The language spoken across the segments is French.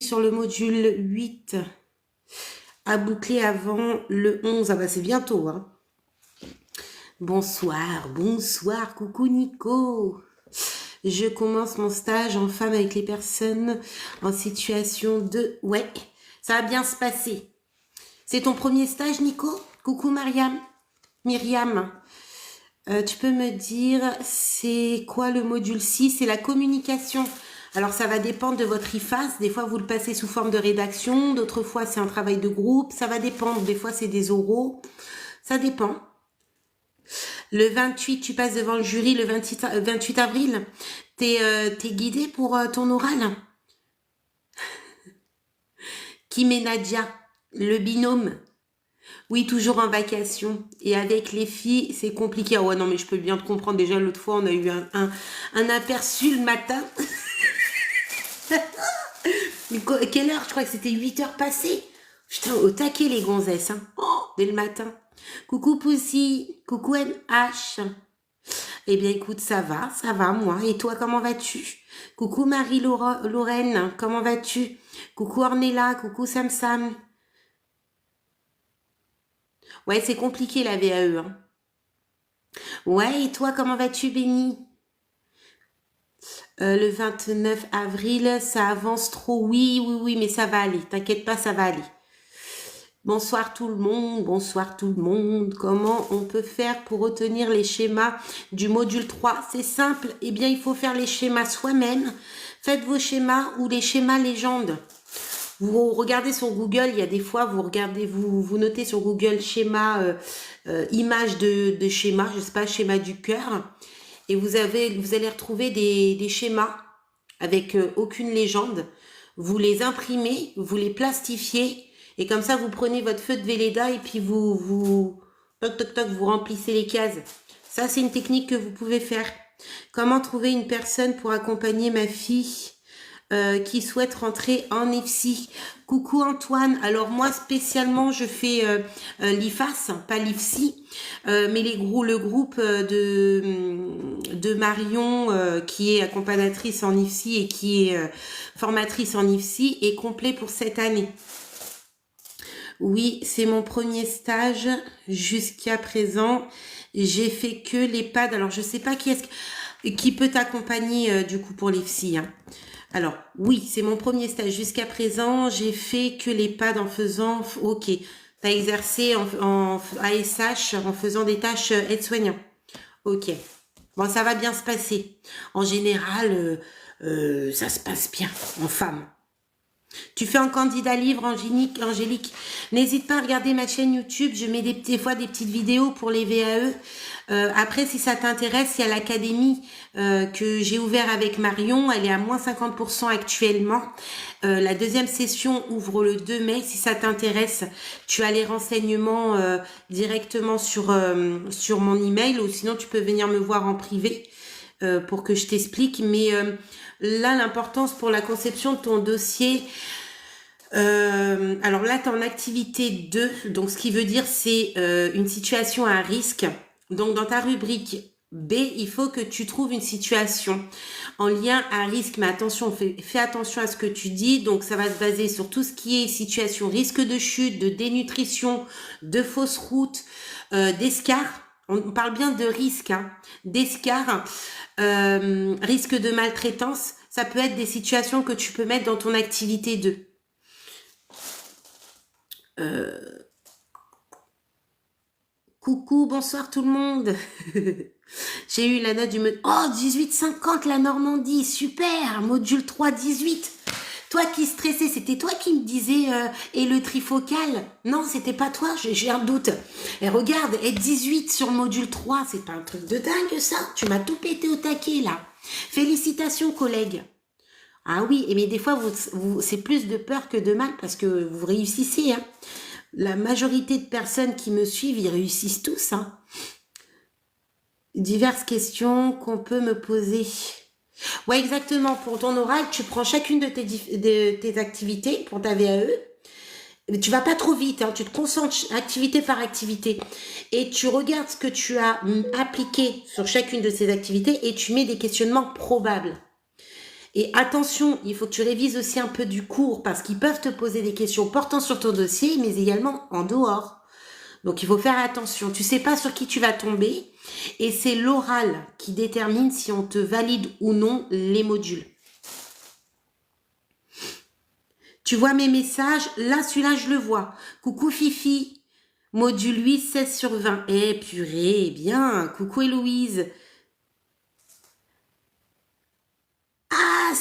sur le module 8 à boucler avant le 11. Ah bah c'est bientôt, hein. Bonsoir, bonsoir, coucou Nico. Je commence mon stage en femme avec les personnes en situation de... Ouais, ça va bien se passer. C'est ton premier stage, Nico? Coucou Myriam. Tu peux me dire, c'est quoi le module 6? C'est la communication. Alors, ça va dépendre de votre IFAS. Des fois, vous le passez sous forme de rédaction. D'autres fois, c'est un travail de groupe. Ça va dépendre. Des fois, c'est des oraux. Ça dépend. Le 28, tu passes devant le jury le 28 avril. T'es guidé pour ton oral? Kim et Nadia, le binôme. Oui, toujours en vacation. Et avec les filles, c'est compliqué. Ah ouais, non, mais je peux bien te comprendre. Déjà, l'autre fois, on a eu un aperçu le matin. Quelle heure? Je crois que c'était 8 heures passées. Putain, au taquet, les gonzesses. Hein. Oh, dès le matin. Coucou Poussy. Coucou NH. Eh bien, écoute, ça va, moi. Et toi, comment vas-tu? Coucou Marie-Lorraine. Comment vas-tu? Coucou Ornella. Coucou Sam. Ouais, c'est compliqué la VAE. Hein. Ouais, et toi, comment vas-tu, Béni? Le 29 avril, ça avance trop. Oui, mais ça va aller. T'inquiète pas, ça va aller. Bonsoir tout le monde. Comment on peut faire pour retenir les schémas du module 3? C'est simple. Eh bien, il faut faire les schémas soi-même. Faites vos schémas ou les schémas légendes. Vous regardez sur Google, il y a des fois, vous notez sur Google schéma, image de schéma, je sais pas, schéma du cœur. Et vous allez retrouver des schémas avec aucune légende. Vous les imprimez, vous les plastifiez. Et comme ça, vous prenez votre feu de Velleda et puis vous remplissez les cases. Ça, c'est une technique que vous pouvez faire. Comment trouver une personne pour accompagner ma fille qui souhaite rentrer en IFSI? Coucou Antoine. Alors moi spécialement je fais l'IFAS, pas l'IFSI, mais le groupe de Marion qui est accompagnatrice en IFSI et qui est formatrice en IFSI est complet pour cette année. Oui, c'est mon premier stage jusqu'à présent. J'ai fait que l'EHPAD. Alors, je sais pas qui peut t'accompagner du coup pour l'IFSI. Hein. Alors, oui, c'est mon premier stage jusqu'à présent. J'ai fait que l'EHPAD en faisant... Ok, tu as exercé en ASH en faisant des tâches aide-soignant. Ok, bon, ça va bien se passer. En général, ça se passe bien en femme. Tu fais un candidat livre, Angélique. N'hésite pas à regarder ma chaîne YouTube. Je mets des fois des petites vidéos pour les VAE. Après, si ça t'intéresse, il y a l'académie que j'ai ouvert avec Marion. Elle est à moins 50% actuellement. La deuxième session ouvre le 2 mai. Si ça t'intéresse, tu as les renseignements directement sur mon email. Ou sinon, tu peux venir me voir en privé pour que je t'explique. Mais... là, l'importance pour la conception de ton dossier, alors là, tu es en activité 2, donc ce qui veut dire c'est une situation à risque. Donc dans ta rubrique B, il faut que tu trouves une situation en lien à risque, mais attention, fais attention à ce que tu dis. Donc ça va se baser sur tout ce qui est situation risque de chute, de dénutrition, de fausse route, d'escar. On parle bien de risque, hein, d'escar. Risque de maltraitance, ça peut être des situations que tu peux mettre dans ton activité 2. Coucou, bonsoir tout le monde. J'ai eu la note du module... Oh, 18,50 la Normandie, super, module 3, 18. Toi qui stressais, c'était toi qui me disais et le trifocal? Non, c'était pas toi, j'ai un doute. Et regarde, et 18 sur le module 3, c'est pas un truc de dingue ça? Tu m'as tout pété au taquet là. Félicitations collègues. Ah oui, mais des fois, c'est plus de peur que de mal parce que vous réussissez. Hein. La majorité de personnes qui me suivent, ils réussissent tous. Hein. Diverses questions qu'on peut me poser. Ouais, exactement. Pour ton oral, tu prends chacune de tes activités pour ta VAE. Tu vas pas trop vite, hein, tu te concentres activité par activité et tu regardes ce que tu as appliqué sur chacune de ces activités et tu mets des questionnements probables. Et attention, il faut que tu révises aussi un peu du cours parce qu'ils peuvent te poser des questions portant sur ton dossier, mais également en dehors. Donc, il faut faire attention. Tu sais pas sur qui tu vas tomber et c'est l'oral qui détermine si on te valide ou non les modules. Tu vois mes messages? Là, celui-là, je le vois. Coucou Fifi, module 8, 16 sur 20. Eh purée, bien. Coucou Héloïse. Ah,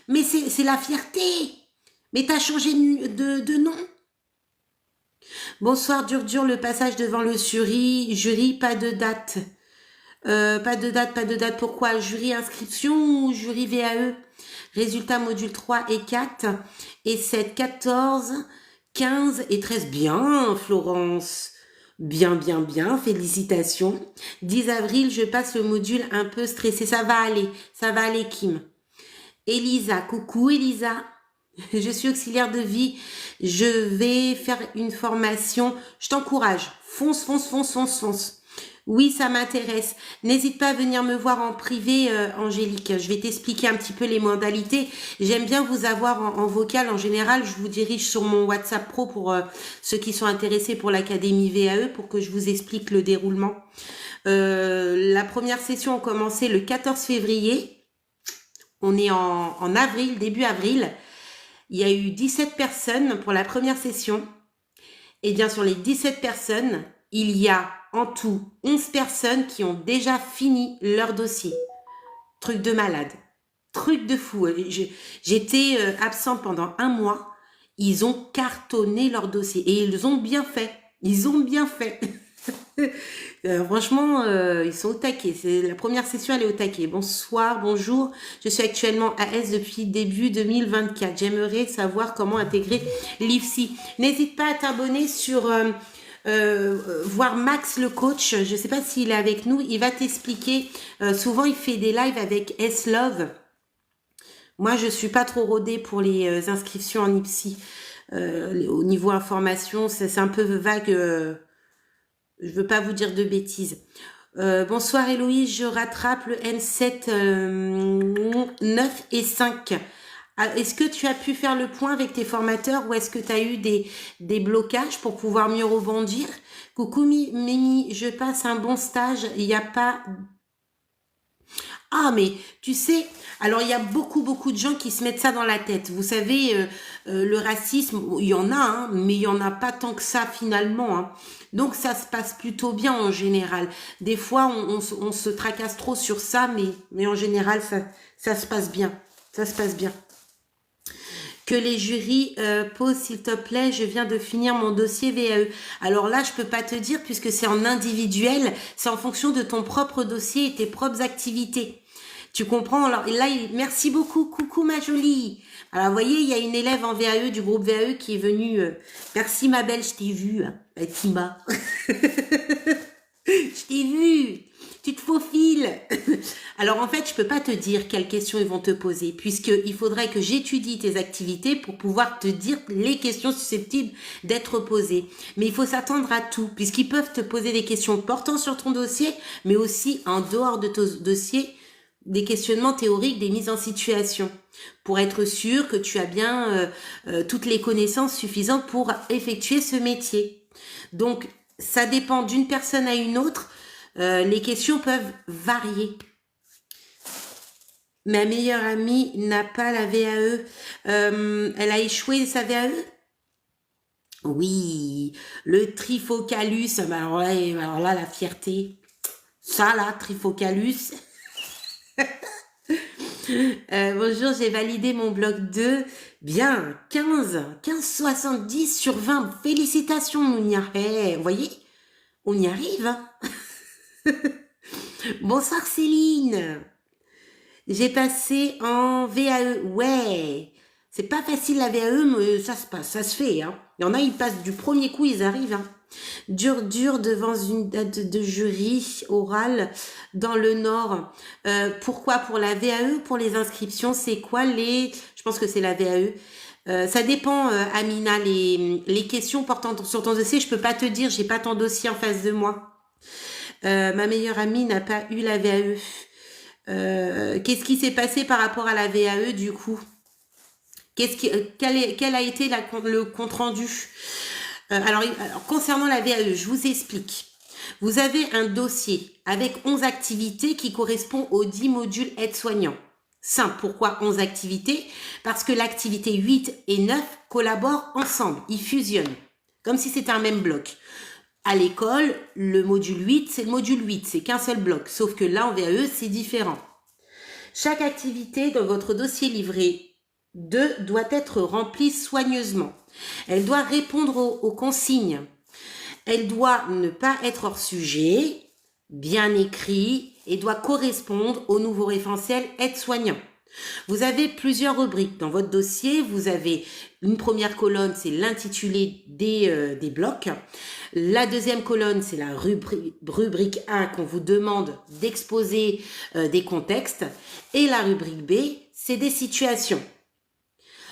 mais c'est la fierté. Mais t'as changé de nom. Bonsoir, dur, le passage devant le jury, pas de date. Pas de date. Pourquoi? Jury inscription ou jury VAE? Résultat module 3 et 4 et 7, 14, 15 et 13. Bien, Florence. Bien, félicitations. 10 avril, je passe le module un peu stressé. Ça va aller, Kim. Elisa, coucou Elisa. Je suis auxiliaire de vie. Je vais faire une formation. Je t'encourage. Fonce. Oui, ça m'intéresse. N'hésite pas à venir me voir en privé, Angélique. Je vais t'expliquer un petit peu les modalités. J'aime bien vous avoir en vocal. En général, je vous dirige sur mon WhatsApp Pro pour ceux qui sont intéressés pour l'Académie VAE pour que je vous explique le déroulement. La première session a commencé le 14 février. On est en avril, début avril. Il y a eu 17 personnes pour la première session. Et bien sur les 17 personnes, il y a en tout 11 personnes qui ont déjà fini leur dossier. Truc de malade. Truc de fou. J'étais absente pendant 1 mois. Ils ont cartonné leur dossier. Et ils ont bien fait. Franchement, ils sont au taquet. La première session, elle est au taquet. Bonsoir, bonjour. Je suis actuellement à AS depuis début 2024. J'aimerais savoir comment intégrer l'IFSI. N'hésite pas à t'abonner sur... voir Max le coach, je sais pas s'il est avec nous, il va t'expliquer. Souvent il fait des lives avec S-Love. Moi je suis pas trop rodée pour les inscriptions en IPSI. Au niveau information, c'est un peu vague. Je veux pas vous dire de bêtises. Bonsoir Héloïse, je rattrape le N7 9 et 5. Est-ce que tu as pu faire le point avec tes formateurs ou est-ce que tu as eu des blocages pour pouvoir mieux rebondir? Coucou Mimi, je passe un bon stage, il n'y a pas... Ah, mais tu sais, alors il y a beaucoup de gens qui se mettent ça dans la tête. Vous savez, le racisme, il y en a, hein, mais il n'y en a pas tant que ça finalement. Hein. Donc ça se passe plutôt bien en général. Des fois, on se tracasse trop sur ça, mais en général, ça se passe bien. Ça se passe bien. Que les jurys posent, s'il te plaît, je viens de finir mon dossier VAE. Alors là, je peux pas te dire puisque c'est en individuel, c'est en fonction de ton propre dossier et tes propres activités. Tu comprends? Alors là, merci beaucoup, coucou ma jolie. Alors vous voyez, il y a une élève en VAE du groupe VAE qui est venue. Merci ma belle, je t'ai vue, hein, Tima. Je t'ai vue. Tu te faufiles. Alors en fait, je peux pas te dire quelles questions ils vont te poser, puisqu'il faudrait que j'étudie tes activités pour pouvoir te dire les questions susceptibles d'être posées. Mais il faut s'attendre à tout, puisqu'ils peuvent te poser des questions portant sur ton dossier, mais aussi en dehors de ton dossier, des questionnements théoriques, des mises en situation, pour être sûr que tu as bien toutes les connaissances suffisantes pour effectuer ce métier. Donc, ça dépend d'une personne à une autre. Les questions peuvent varier. Ma meilleure amie n'a pas la VAE. Elle a échoué sa VAE? Oui, le trifocalus. Alors là, la fierté. Ça, là, trifocalus. Bonjour, j'ai validé mon bloc 2. Bien, 15,70 sur 20. Félicitations, Mounia. Hey, vous voyez, on y arrive. Hein. Bonsoir Céline. J'ai passé en VAE. Ouais, c'est pas facile la VAE, mais ça se passe, ça se fait. Hein. Il y en a, ils passent du premier coup, ils arrivent. Hein. Dur devant une date de jury orale dans le Nord. Pourquoi? Pour la VAE, pour les inscriptions, c'est quoi les... Je pense que c'est la VAE. Ça dépend, Amina, les questions portant sur ton dossier. Je peux pas te dire, j'ai pas ton dossier en face de moi. Ma meilleure amie n'a pas eu la VAE. Qu'est-ce qui s'est passé par rapport à la VAE du coup? Quel a été le compte-rendu? Alors, concernant la VAE, je vous explique. Vous avez un dossier avec 11 activités qui correspond aux 10 modules aides-soignants. Simple. Pourquoi 11 activités? Parce que l'activité 8 et 9 collaborent ensemble. Ils fusionnent. Comme si c'était un même bloc. À l'école, le module 8, c'est le module 8. C'est qu'un seul bloc. Sauf que là, en VAE, c'est différent. Chaque activité dans votre dossier livret 2 doit être remplie soigneusement. Elle doit répondre aux consignes. Elle doit ne pas être hors sujet, bien écrit et doit correspondre au nouveau référentiel aide-soignant. Vous avez plusieurs rubriques dans votre dossier. Vous avez une première colonne, c'est l'intitulé des blocs. La deuxième colonne, c'est la rubrique 1 qu'on vous demande d'exposer des contextes. Et la rubrique B, c'est des situations.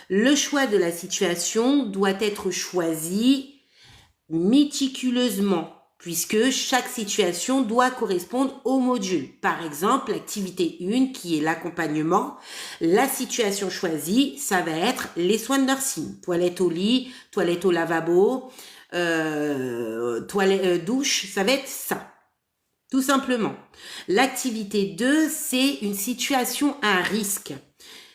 Le choix de la situation doit être choisi méticuleusement, puisque chaque situation doit correspondre au module. Par exemple, l'activité 1 qui est l'accompagnement, la situation choisie, ça va être les soins de nursing, toilette au lit, toilette au lavabo, douche, ça va être ça, tout simplement. L'activité 2, c'est une situation à risque.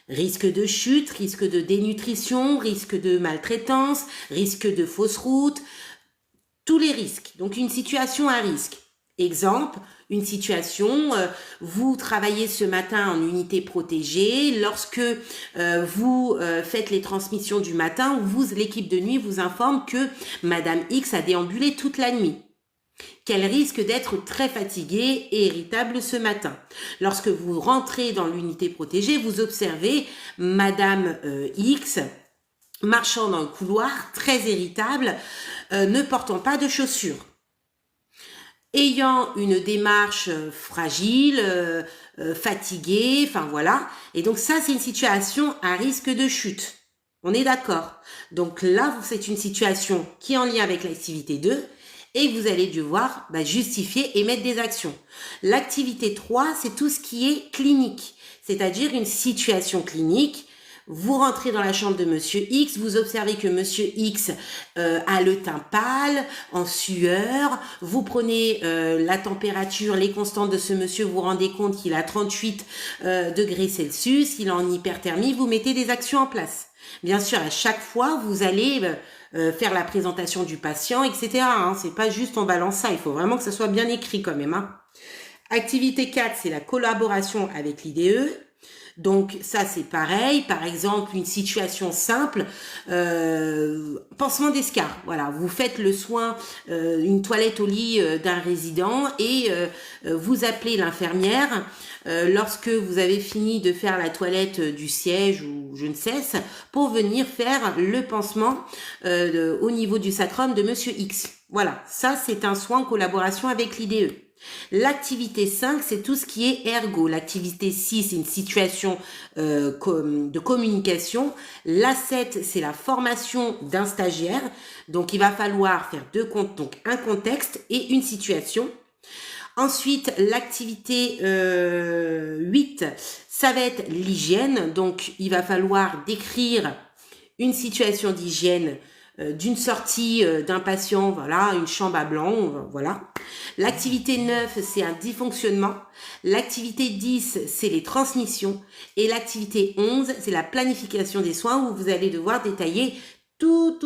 Risque de chute, risque de dénutrition, risque de maltraitance, risque de fausse route, tous les risques. Donc, une situation à risque. Exemple, une situation, vous travaillez ce matin en unité protégée, lorsque vous faites les transmissions du matin, l'équipe de nuit vous informe que Madame X a déambulé toute la nuit, qu'elle risque d'être très fatiguée et irritable ce matin. Lorsque vous rentrez dans l'unité protégée, vous observez Madame X marchant dans le couloir, très irritable, ne portant pas de chaussures, ayant une démarche fragile, fatiguée, enfin voilà. Et donc ça, c'est une situation à risque de chute. On est d'accord? Donc là, c'est une situation qui est en lien avec l'activité 2 et vous allez devoir justifier et mettre des actions. L'activité 3, c'est tout ce qui est clinique, c'est-à-dire une situation clinique. Vous rentrez dans la chambre de Monsieur X, vous observez que Monsieur X a le teint pâle, en sueur, vous prenez la température, les constantes de ce monsieur, vous vous rendez compte qu'il a 38 degrés Celsius, il est en hyperthermie, vous mettez des actions en place. Bien sûr, à chaque fois, vous allez faire la présentation du patient, etc. Hein. C'est pas juste on balance ça, il faut vraiment que ça soit bien écrit quand même. Hein. Activité 4, c'est la collaboration avec l'IDE. Donc ça c'est pareil, par exemple une situation simple, pansement d'escarre, voilà, vous faites le soin, une toilette au lit d'un résident et vous appelez l'infirmière lorsque vous avez fini de faire la toilette du siège ou je ne sais, pour venir faire le pansement au niveau du sacrum de Monsieur X. Voilà, ça c'est un soin en collaboration avec l'IDE. L'activité 5, c'est tout ce qui est ergo. L'activité 6, c'est une situation de communication. La 7, c'est la formation d'un stagiaire. Donc, il va falloir faire donc un contexte et une situation. Ensuite, l'activité 8, ça va être l'hygiène. Donc, il va falloir décrire une situation d'hygiène d'une sortie d'un patient, voilà, une chambre à blanc, voilà. L'activité 9, c'est un dysfonctionnement. L'activité 10, c'est les transmissions. Et l'activité 11, c'est la planification des soins où vous allez devoir détailler toute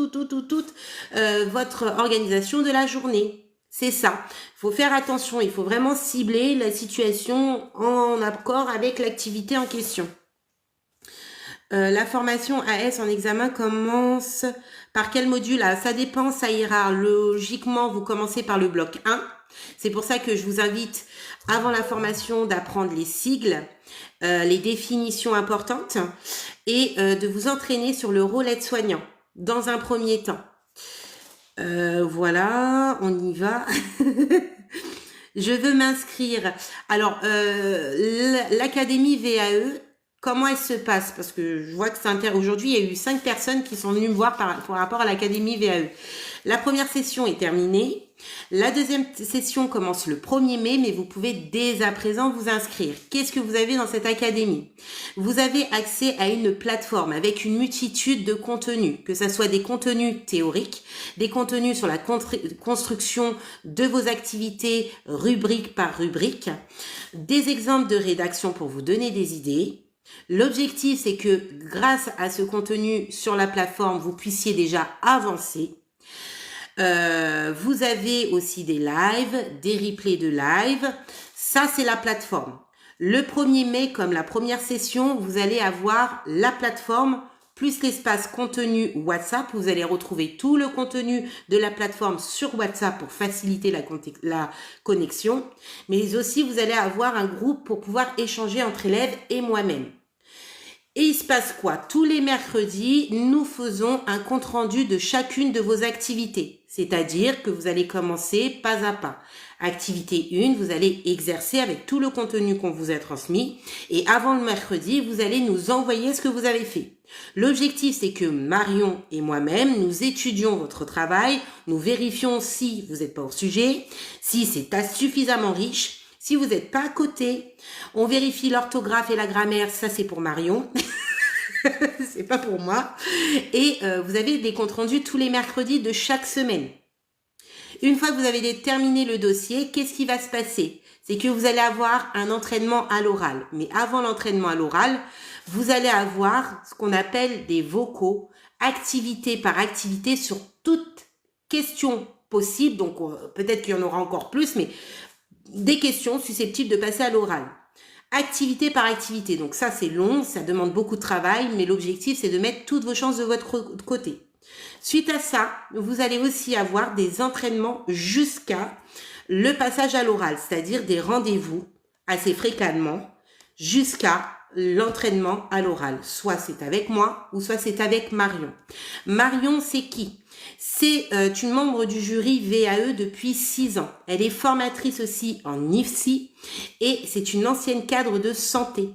votre organisation de la journée. C'est ça. Il faut faire attention, il faut vraiment cibler la situation en accord avec l'activité en question. La formation AS en examen commence par quel module? Ça dépend, ça ira. Logiquement, vous commencez par le bloc 1. C'est pour ça que je vous invite, avant la formation, d'apprendre les sigles, les définitions importantes et de vous entraîner sur le rôle aide-soignant dans un premier temps. Voilà, on y va. Je veux m'inscrire. Alors, l'Académie VAE, comment elle se passe? Parce que je vois que c'est intéressant. Aujourd'hui, il y a eu 5 personnes qui sont venues me voir par rapport à l'Académie VAE. La première session est terminée. La deuxième session commence le 1er mai, mais vous pouvez dès à présent vous inscrire. Qu'est-ce que vous avez dans cette académie? Vous avez accès à une plateforme avec une multitude de contenus, que ce soit des contenus théoriques, des contenus sur la construction de vos activités rubrique par rubrique, des exemples de rédaction pour vous donner des idées. L'objectif, c'est que grâce à ce contenu sur la plateforme, vous puissiez déjà avancer. Vous avez aussi des lives, des replays de live. Ça, c'est la plateforme. Le 1er mai, comme la première session, vous allez avoir la plateforme plus l'espace contenu WhatsApp. Vous allez retrouver tout le contenu de la plateforme sur WhatsApp pour faciliter la connexion. Mais aussi, vous allez avoir un groupe pour pouvoir échanger entre élèves et moi-même. Et il se passe quoi? Tous les mercredis, nous faisons un compte-rendu de chacune de vos activités. C'est-à-dire que vous allez commencer pas à pas. Activité 1, vous allez exercer avec tout le contenu qu'on vous a transmis. Et avant le mercredi, vous allez nous envoyer ce que vous avez fait. L'objectif, c'est que Marion et moi-même, nous étudions votre travail. Nous vérifions si vous n'êtes pas hors sujet, si c'est suffisamment riche. Si vous n'êtes pas à côté, on vérifie l'orthographe et la grammaire, ça c'est pour Marion, c'est pas pour moi. Et vous avez des comptes rendus tous les mercredis de chaque semaine. Une fois que vous avez terminé le dossier, qu'est-ce qui va se passer? C'est que vous allez avoir un entraînement à l'oral. Mais avant l'entraînement à l'oral, vous allez avoir ce qu'on appelle des vocaux, activité par activité sur toute question possible. Donc peut-être qu'il y en aura encore plus, mais des questions susceptibles de passer à l'oral. Activité par activité. Donc ça, c'est long, ça demande beaucoup de travail, mais l'objectif, c'est de mettre toutes vos chances de votre côté. Suite à ça, vous allez aussi avoir des entraînements jusqu'à le passage à l'oral, c'est-à-dire des rendez-vous assez fréquemment jusqu'à l'entraînement à l'oral. Soit c'est avec moi ou soit c'est avec Marion. Marion, c'est qui? C'est une membre du jury VAE depuis 6 ans. Elle est formatrice aussi en IFSI et c'est une ancienne cadre de santé.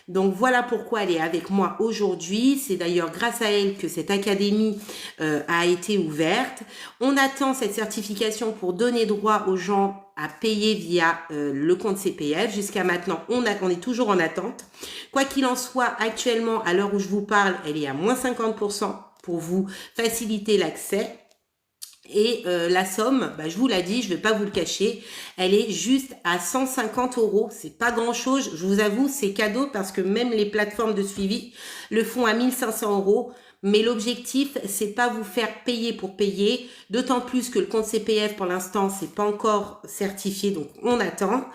Donc voilà pourquoi elle est avec moi aujourd'hui. C'est d'ailleurs grâce à elle que cette académie a été ouverte. On attend cette certification pour donner droit aux gens à payer via le compte CPF. Jusqu'à maintenant, on est toujours en attente. Quoi qu'il en soit, actuellement, à l'heure où je vous parle, elle est à moins 50% pour vous faciliter l'accès. Et la somme, je vous l'ai dit, je vais pas vous le cacher, elle est juste à 150 €. C'est pas grand chose, je vous avoue, c'est cadeau parce que même les plateformes de suivi le font à 1500 €. Mais l'objectif, c'est pas vous faire payer pour payer, d'autant plus que le compte CPF pour l'instant, c'est pas encore certifié, donc on attend.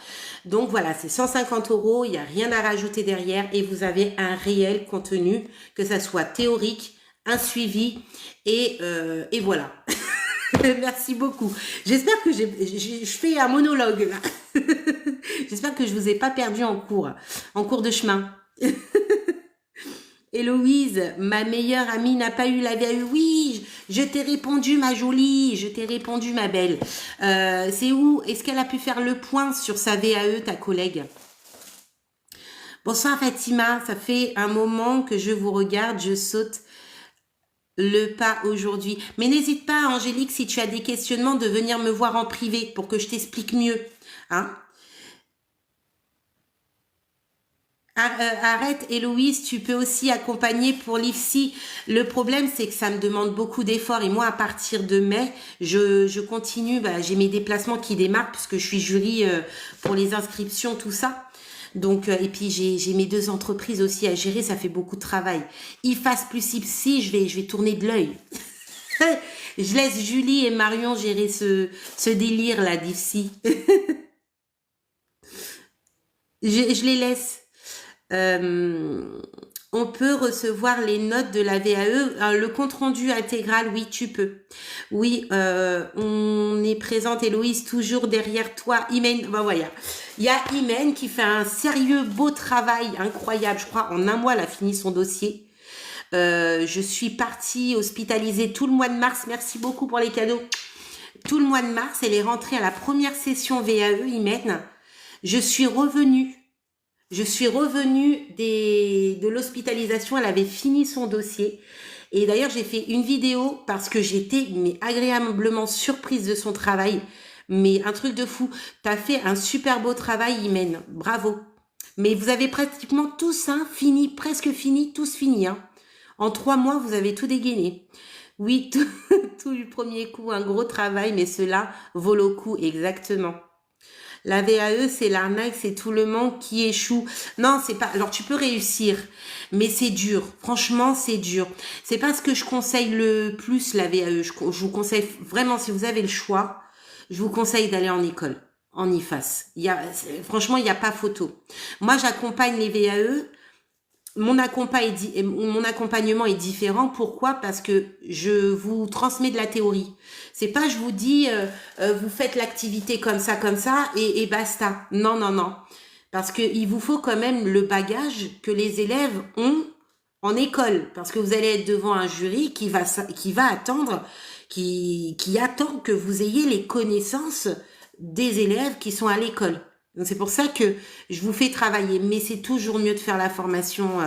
Donc voilà, c'est 150 €, il n'y a rien à rajouter derrière et vous avez un réel contenu, que ça soit théorique, un suivi et voilà. Merci beaucoup. J'espère que je fais un monologue là. J'espère que je vous ai pas perdu en cours de chemin. Héloïse, ma meilleure amie n'a pas eu la VAE. Oui, je t'ai répondu ma jolie, je t'ai répondu ma belle. C'est où? Est-ce qu'elle a pu faire le point sur sa VAE, ta collègue? Bonsoir Fatima, ça fait un moment que je vous regarde, je saute le pas aujourd'hui. Mais n'hésite pas, Angélique, si tu as des questionnements, de venir me voir en privé pour que je t'explique mieux. Hein? Arrête, Héloïse, tu peux aussi accompagner pour l'IFSI. Le problème, c'est que ça me demande beaucoup d'efforts. Et moi, à partir de mai, je continue. J'ai mes déplacements qui démarrent puisque je suis jury pour les inscriptions, tout ça. Donc, et puis j'ai mes 2 entreprises aussi à gérer, ça fait beaucoup de travail. IFAS plus IPSI, je vais tourner de l'œil. Je laisse Julie et Marion gérer ce délire là d'IFSI. je les laisse. On peut recevoir les notes de la VAE, le compte rendu intégral, oui, tu peux. Oui, on est présente, Héloïse, toujours derrière toi. Imen, voilà. Il y a Imen qui fait un sérieux beau travail, incroyable. Je crois en un mois, elle a fini son dossier. Je suis partie hospitaliser tout le mois de mars. Merci beaucoup pour les cadeaux. Tout le mois de mars, elle est rentrée à la première session VAE, Imen. Je suis revenue Je suis revenue de l'hospitalisation, elle avait fini son dossier. Et d'ailleurs, j'ai fait une vidéo parce que j'étais mais agréablement surprise de son travail. Mais un truc de fou. T'as fait un super beau travail, Imen. Bravo. Mais vous avez pratiquement tous fini, presque fini, tous finis. Hein. En 3 mois, vous avez tout dégainé. Oui, tout du premier coup, un gros travail, mais cela vaut le coup, exactement. La VAE, c'est l'arnaque, c'est tout le monde qui échoue. Non, c'est pas. Alors, tu peux réussir, mais c'est dur. Franchement, c'est dur. C'est pas ce que je conseille le plus, la VAE. Je vous conseille vraiment, si vous avez le choix, je vous conseille d'aller en école, en IFAS. Franchement, il n'y a pas photo. Moi, j'accompagne les VAE. Mon accompagnement est différent. Pourquoi? Parce que je vous transmets de la théorie. C'est pas je vous dis vous faites l'activité comme ça et basta. Non, non, non. Parce que il vous faut quand même le bagage que les élèves ont en école. Parce que vous allez être devant un jury qui va attendre, qui attend que vous ayez les connaissances des élèves qui sont à l'école. Donc c'est pour ça que je vous fais travailler, mais c'est toujours mieux de faire la formation.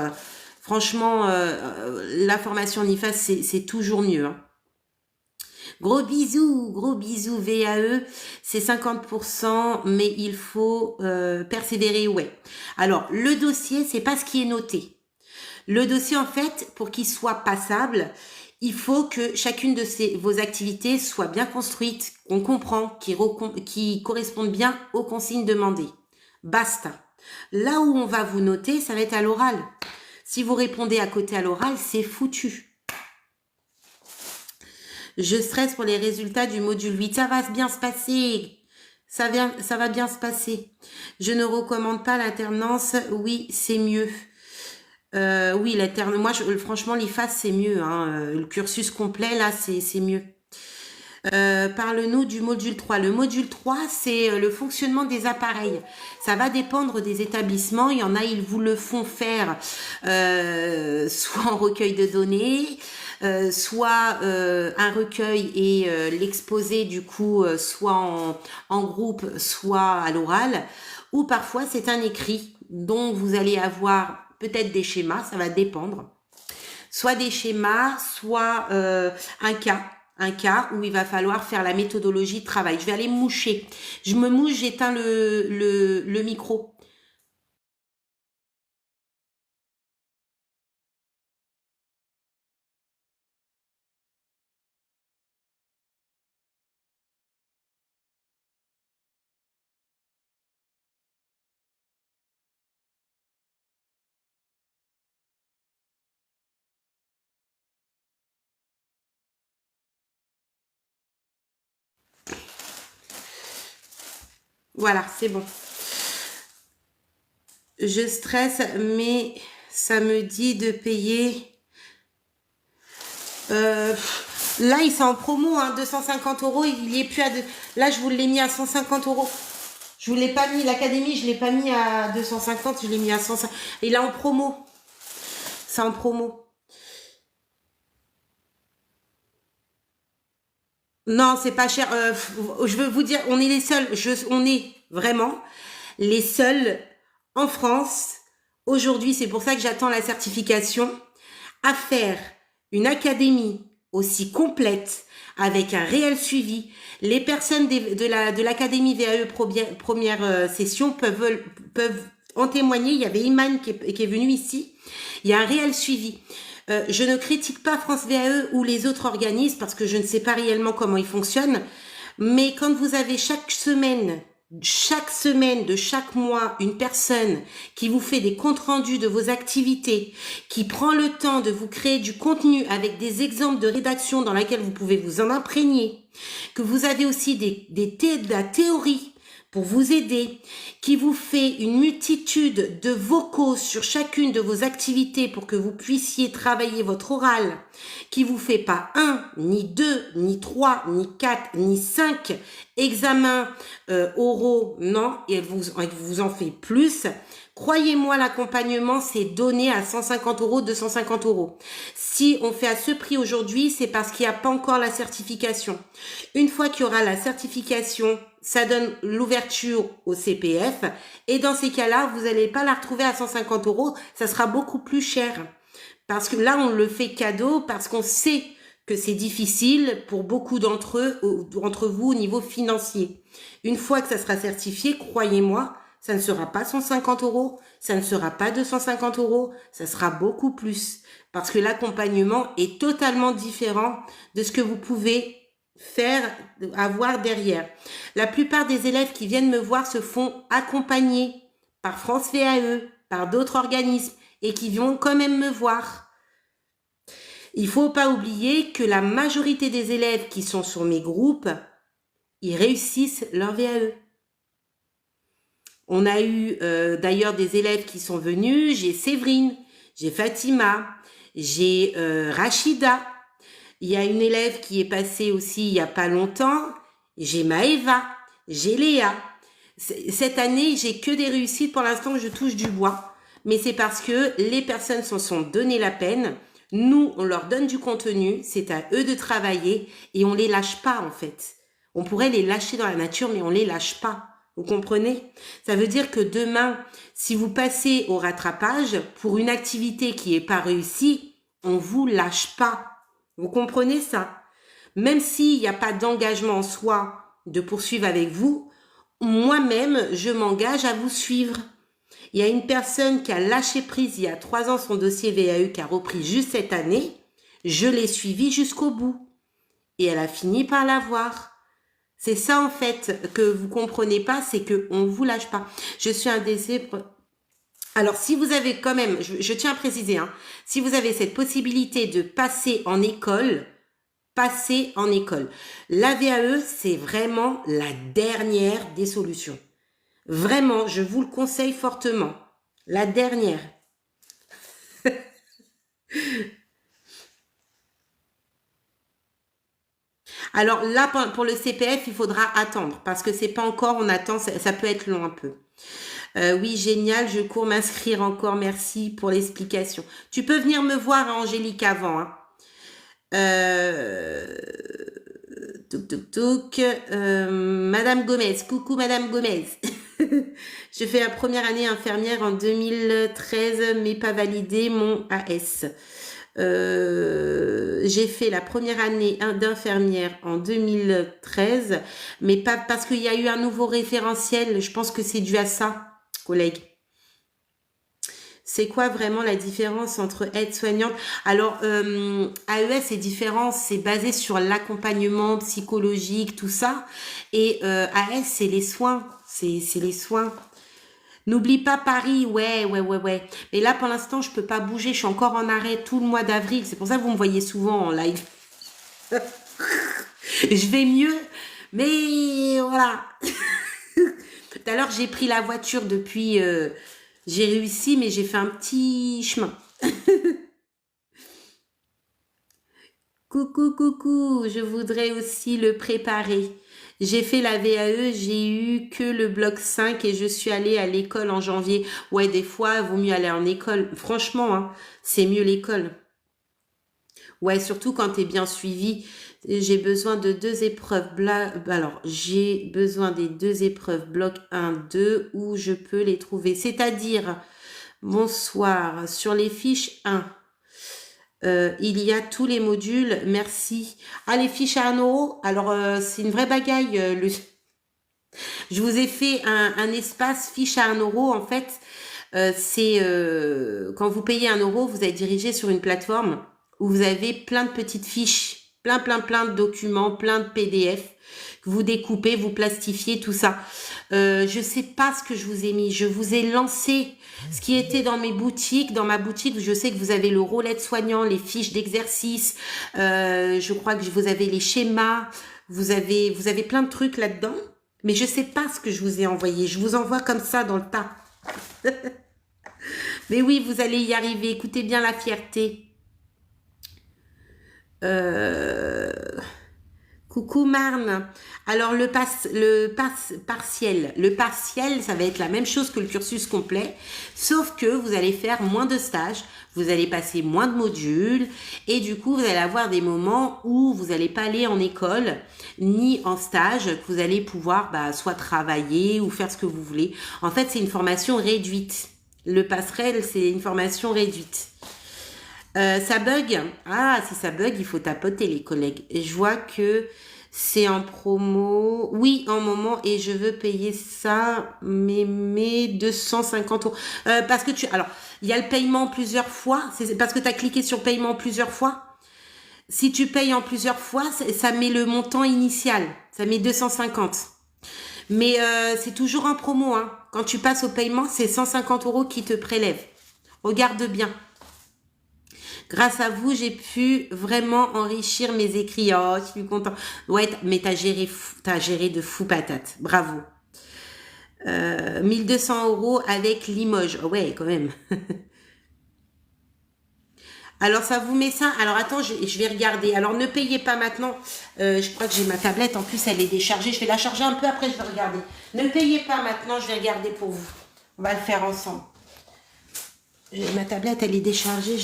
Franchement, la formation en IFAS, c'est toujours mieux. Hein. Gros bisous VAE, c'est 50%, mais il faut persévérer, ouais. Alors, le dossier, c'est pas ce qui est noté. Le dossier, en fait, pour qu'il soit passable, il faut que chacune de vos activités soit bien construite, qu'on comprend, qui correspondent bien aux consignes demandées. Basta. Là où on va vous noter, ça va être à l'oral. Si vous répondez à côté à l'oral, c'est foutu. Je stresse pour les résultats du module 8. Ça va bien se passer. Ça va bien se passer. Je ne recommande pas l'alternance. Oui, c'est mieux. Oui, l'interne. Moi, franchement, l'IFAS, c'est mieux. Hein. Le cursus complet, là, c'est mieux. Parle-nous du module 3. Le module 3, c'est le fonctionnement des appareils. Ça va dépendre des établissements. Il y en a, ils vous le font faire soit en recueil de données, soit un recueil et l'exposé, du coup, soit en groupe, soit à l'oral. Ou parfois, c'est un écrit dont vous allez avoir peut-être des schémas, ça va dépendre. Soit des schémas, soit un cas où il va falloir faire la méthodologie de travail. Je vais aller me moucher. Je me mouche, j'éteins le micro. Voilà, c'est bon. Je stresse, mais ça me dit de payer. Là, il est en promo, hein, 250 €. Il y est plus à Là, je vous l'ai mis à 150 €. Je vous l'ai pas mis, l'académie, je l'ai pas mis à 250, je l'ai mis à 150. Et là, en promo. C'est en promo. Non, c'est pas cher. Je veux vous dire, on est les seuls. On est vraiment les seuls en France. Aujourd'hui, c'est pour ça que j'attends la certification à faire une académie aussi complète avec un réel suivi. Les personnes de l'académie VAE première session peuvent en témoigner. Il y avait Iman qui est venu ici. Il y a un réel suivi. Je ne critique pas France VAE ou les autres organismes parce que je ne sais pas réellement comment ils fonctionnent. Mais quand vous avez chaque semaine de chaque mois, une personne qui vous fait des comptes rendus de vos activités, qui prend le temps de vous créer du contenu avec des exemples de rédaction dans laquelle vous pouvez vous en imprégner, que vous avez aussi de la théorie pour vous aider, qui vous fait une multitude de vocaux sur chacune de vos activités pour que vous puissiez travailler votre oral, qui vous fait pas 1, ni 2, ni 3, ni 4, ni 5 examens oraux, non, et vous en fait plus. Croyez-moi, l'accompagnement, c'est donné à 150 €, 250 €. Si on fait à ce prix aujourd'hui, c'est parce qu'il n'y a pas encore la certification. Une fois qu'il y aura la certification, ça donne l'ouverture au CPF. Et dans ces cas-là, vous n'allez pas la retrouver à 150 euros. Ça sera beaucoup plus cher. Parce que là, on le fait cadeau parce qu'on sait que c'est difficile pour beaucoup d'entre vous au niveau financier. Une fois que ça sera certifié, croyez-moi, ça ne sera pas 150 euros, ça ne sera pas 250 euros, ça sera beaucoup plus. Parce que l'accompagnement est totalement différent de ce que vous pouvez faire, avoir derrière. La plupart des élèves qui viennent me voir se font accompagner par France VAE, par d'autres organismes et qui vont quand même me voir. Il faut pas oublier que la majorité des élèves qui sont sur mes groupes, ils réussissent leur VAE. On a eu d'ailleurs des élèves qui sont venus, j'ai Séverine, j'ai Fatima, j'ai Rachida. Il y a une élève qui est passée aussi il y a pas longtemps, j'ai Maëva, j'ai Léa. Cette année, j'ai que des réussites pour l'instant, je touche du bois. Mais c'est parce que les personnes se sont donné la peine. Nous, on leur donne du contenu, c'est à eux de travailler et on les lâche pas en fait. On pourrait les lâcher dans la nature, mais on les lâche pas. Vous comprenez? Ça veut dire que demain, si vous passez au rattrapage pour une activité qui est pas réussie, on vous lâche pas. Vous comprenez ça? Même s'il n'y a pas d'engagement en soi de poursuivre avec vous, moi-même, je m'engage à vous suivre. Il y a une personne qui a lâché prise il y a 3 ans son dossier VAE qui a repris juste cette année. Je l'ai suivi jusqu'au bout. Et elle a fini par l'avoir. C'est ça en fait que vous comprenez pas, c'est qu'on ne vous lâche pas. Je suis un décès. Alors si vous avez quand même, je tiens à préciser, hein, si vous avez cette possibilité de passer en école, passez en école. La VAE, c'est vraiment la dernière des solutions. Vraiment, je vous le conseille fortement. La dernière. Alors là, pour le CPF, il faudra attendre parce que c'est pas encore, on attend, ça peut être long un peu. Oui, génial, je cours m'inscrire encore, merci pour l'explication. Tu peux venir me voir, Angélique, avant. Hein. Madame Gomez, coucou Madame Gomez. Je fais la première année infirmière en 2013, mais pas validé mon AS. J'ai fait la première année d'infirmière en 2013, mais pas parce qu'il y a eu un nouveau référentiel. Je pense que c'est dû à ça, collègue. C'est quoi vraiment la différence entre aide-soignante? Alors, AES est différent, c'est basé sur l'accompagnement psychologique, tout ça. Et AS, c'est les soins, c'est les soins. N'oublie pas Paris, ouais. Mais là, pour l'instant, je peux pas bouger, je suis encore en arrêt tout le mois d'avril. C'est pour ça que vous me voyez souvent en live. Je vais mieux, mais voilà. Tout à l'heure, j'ai pris la voiture depuis... j'ai réussi, mais j'ai fait un petit chemin. Coucou, je voudrais aussi le préparer. J'ai fait la VAE, j'ai eu que le bloc 5 et je suis allée à l'école en janvier. Ouais, des fois, il vaut mieux aller en école. Franchement, hein, c'est mieux l'école. Ouais, surtout quand tu es bien suivi. J'ai besoin de 2 épreuves. Alors, j'ai besoin des 2 épreuves bloc 1, 2 où je peux les trouver. C'est-à-dire, bonsoir, sur les fiches 1. Il y a tous les modules, merci. Ah, les fiches à 1 euro, alors c'est une vraie bagaille. Je vous ai fait un espace fiche à 1 euro, en fait. C'est quand vous payez 1 euro, vous êtes dirigé sur une plateforme où vous avez plein de petites fiches, plein de documents, plein de PDF que vous découpez, vous plastifiez, tout ça. Je sais pas ce que je vous ai mis. Je vous ai lancé ce qui était dans mes boutiques. Dans ma boutique, je sais que vous avez le rôle soignant, les fiches d'exercice. Je crois que vous avez les schémas. Vous avez plein de trucs là-dedans. Mais je sais pas ce que je vous ai envoyé. Je vous envoie comme ça dans le tas. Mais oui, vous allez y arriver. Écoutez bien la fierté. Coucou Marne. Alors le partiel, ça va être la même chose que le cursus complet, sauf que vous allez faire moins de stages, vous allez passer moins de modules et du coup vous allez avoir des moments où vous n'allez pas aller en école ni en stage, que vous allez pouvoir soit travailler ou faire ce que vous voulez. En fait, c'est une formation réduite. Le passerelle, c'est une formation réduite. Ça bug. Ah, si ça bug, il faut tapoter les collègues. Et je vois que c'est en promo. Oui, en moment. Et je veux payer ça, mais 250 euros. Parce que alors, il y a le paiement plusieurs fois. C'est parce que tu as cliqué sur paiement plusieurs fois. Si tu payes en plusieurs fois, ça met le montant initial. Ça met 250. Mais c'est toujours en promo. Hein. Quand tu passes au paiement, c'est 150 euros qui te prélèvent. Regarde bien. Grâce à vous, j'ai pu vraiment enrichir mes écrits. Oh, je suis contente. Ouais, mais t'as géré de fou patate. Bravo. 1200 euros avec Limoges. Oh, ouais, quand même. Alors, ça vous met ça. Alors, attends, je vais regarder. Alors, ne payez pas maintenant. Je crois que j'ai ma tablette. En plus, elle est déchargée. Je vais la charger un peu après, je vais regarder. Ne payez pas maintenant. Je vais regarder pour vous. On va le faire ensemble. Ma tablette, elle est déchargée.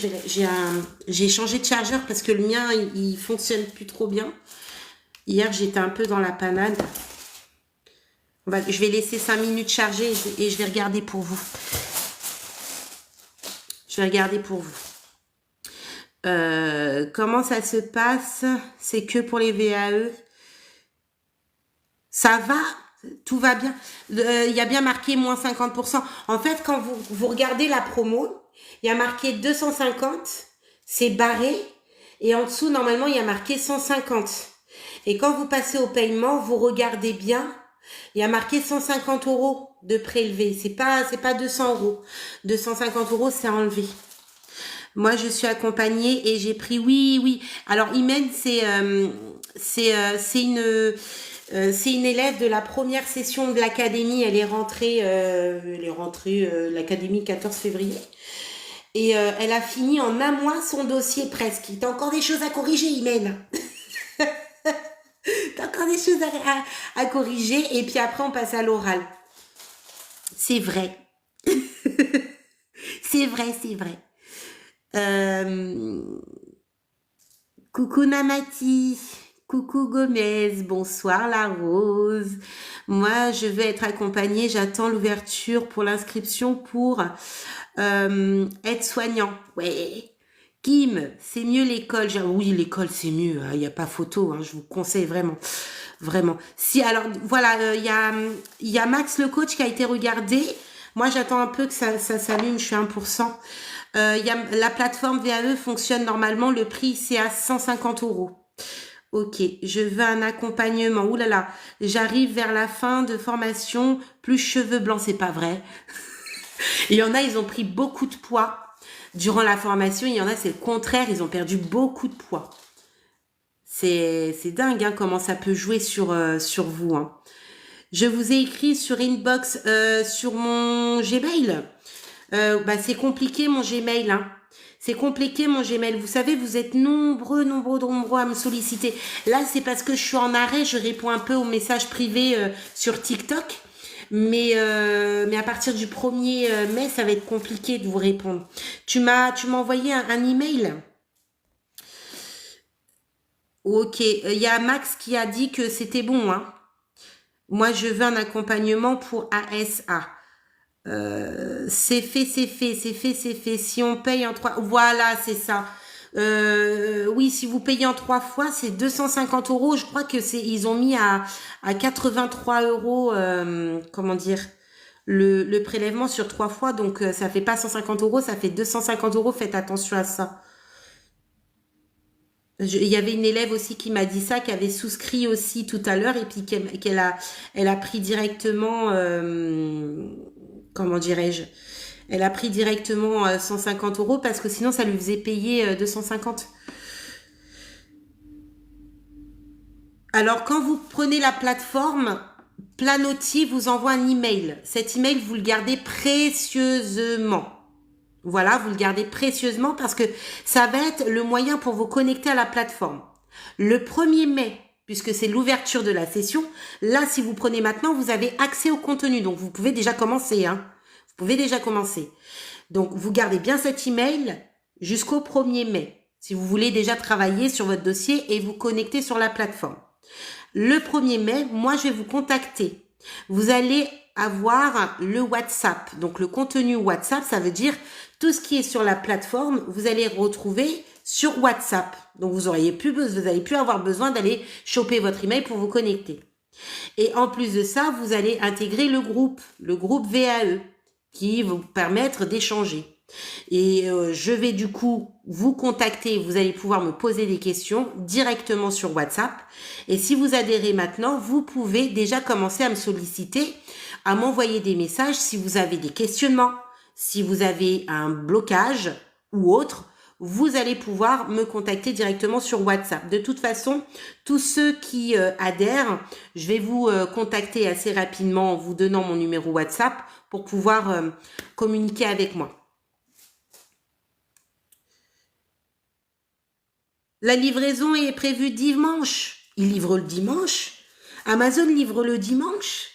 J'ai changé de chargeur parce que le mien, il fonctionne plus trop bien. Hier, j'étais un peu dans la panade. Je vais laisser 5 minutes charger et je vais regarder pour vous. Je vais regarder pour vous. Comment ça se passe? C'est que pour les VAE. Ça va? Tout va bien. Il y a bien marqué moins 50%. En fait, quand vous regardez la promo, il y a marqué 250, c'est barré. Et en dessous, normalement, il y a marqué 150. Et quand vous passez au paiement, vous regardez bien. Il y a marqué 150 euros de prélevé. C'est pas 200 euros. 250 euros, c'est enlevé. Moi, je suis accompagnée et j'ai pris, oui. Alors, Imen, c'est une élève de la première session de l'académie. Elle est rentrée l'académie 14 février. Et elle a fini en un mois son dossier presque. T'as encore des choses à corriger, Imen. T'as encore des choses à corriger. Et puis après, on passe à l'oral. C'est vrai. C'est vrai. Coucou Namati. Coucou Gomez, bonsoir la Rose. Moi, je veux être accompagnée. J'attends l'ouverture pour l'inscription pour être soignant. Ouais. Kim, c'est mieux l'école. Oui, l'école, c'est mieux. Il n'y a pas photo. Hein, je vous conseille vraiment. Vraiment. Si, alors, voilà, il y a Max, le coach, qui a été regardé. Moi, j'attends un peu que ça s'allume. Je suis 1%. La plateforme VAE fonctionne normalement. Le prix, c'est à 150 euros. Ok, je veux un accompagnement. Ouh là là, j'arrive vers la fin de formation, plus cheveux blancs, c'est pas vrai. Il y en a, ils ont pris beaucoup de poids durant la formation. Il y en a, c'est le contraire, ils ont perdu beaucoup de poids. C'est dingue hein, comment ça peut jouer sur vous. Hein. Je vous ai écrit sur inbox sur mon Gmail. C'est compliqué mon Gmail. Hein. C'est compliqué mon Gmail. Vous savez, vous êtes nombreux à me solliciter. Là, c'est parce que je suis en arrêt. Je réponds un peu aux messages privés sur TikTok. Mais à partir du 1er mai, ça va être compliqué de vous répondre. Tu m'as envoyé un email. Ok. Il y a Max qui a dit que c'était bon. Hein. Moi, je veux un accompagnement pour ASA. C'est fait. Si on paye en 3... Voilà, c'est ça. Oui, si vous payez en 3 fois, c'est 250 euros. Je crois que ils ont mis à 83 euros, comment dire, le prélèvement sur 3 fois. Donc, ça fait pas 150 euros, ça fait 250 euros. Faites attention à ça. Il y avait une élève aussi qui m'a dit ça, qui avait souscrit aussi tout à l'heure et puis elle a pris directement, comment dirais-je, elle a pris directement 150 euros parce que sinon ça lui faisait payer 250. Alors quand vous prenez la plateforme, Planoty vous envoie un email. Cet email, vous le gardez précieusement. Voilà, vous le gardez précieusement parce que ça va être le moyen pour vous connecter à la plateforme. Le 1er mai, puisque c'est l'ouverture de la session. Là, si vous prenez maintenant, vous avez accès au contenu. Donc, vous pouvez déjà commencer. Hein. Vous pouvez déjà commencer. Donc, vous gardez bien cet email jusqu'au 1er mai. Si vous voulez déjà travailler sur votre dossier et vous connecter sur la plateforme. Le 1er mai, moi, je vais vous contacter. Vous allez avoir le WhatsApp. Donc, le contenu WhatsApp, ça veut dire tout ce qui est sur la plateforme, vous allez retrouver sur WhatsApp. Donc, vous n'allez plus avoir besoin d'aller choper votre email pour vous connecter. Et en plus de ça, vous allez intégrer le groupe VAE, qui va vous permettre d'échanger. Et je vais du coup vous contacter, vous allez pouvoir me poser des questions directement sur WhatsApp. Et si vous adhérez maintenant, vous pouvez déjà commencer à me solliciter, à m'envoyer des messages si vous avez des questionnements, si vous avez un blocage ou autre. Vous allez pouvoir me contacter directement sur WhatsApp. De toute façon, tous ceux qui adhèrent, je vais vous contacter assez rapidement en vous donnant mon numéro WhatsApp pour pouvoir communiquer avec moi. La livraison est prévue dimanche. Il livre le dimanche. Amazon livre le dimanche.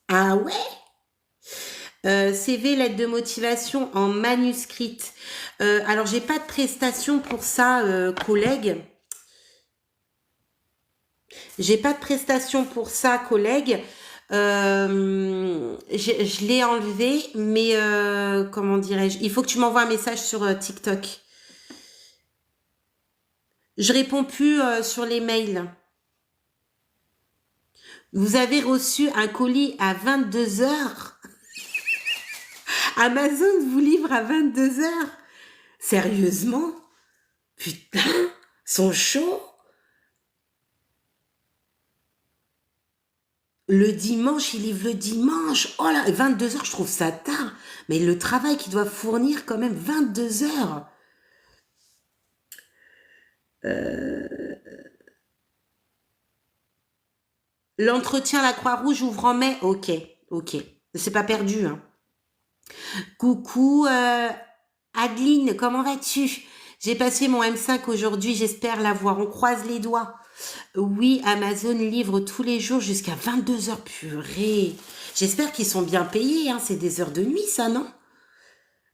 Ah ouais? CV, lettre de motivation en manuscrite. Alors, j'ai pas de prestation pour ça, collègue. J'ai pas de prestation pour ça, collègue. Je l'ai enlevé, mais comment dirais-je? Il faut que tu m'envoies un message sur TikTok. Je réponds plus sur les mails. Vous avez reçu un colis à 22 heures. Amazon vous livre à 22 heures. Sérieusement? Putain, sont chauds. Le dimanche, il livre le dimanche. Oh là, 22 heures, je trouve ça tard. Mais le travail qu'ils doivent fournir quand même 22 heures. L'entretien à la Croix-Rouge ouvre en mai. Ok. C'est pas perdu. Hein. Coucou Adeline, comment vas-tu? J'ai passé mon M5 aujourd'hui, j'espère l'avoir. On croise les doigts. Oui, Amazon livre tous les jours jusqu'à 22 heures. Purée. J'espère qu'ils sont bien payés. Hein. C'est des heures de nuit, ça, non?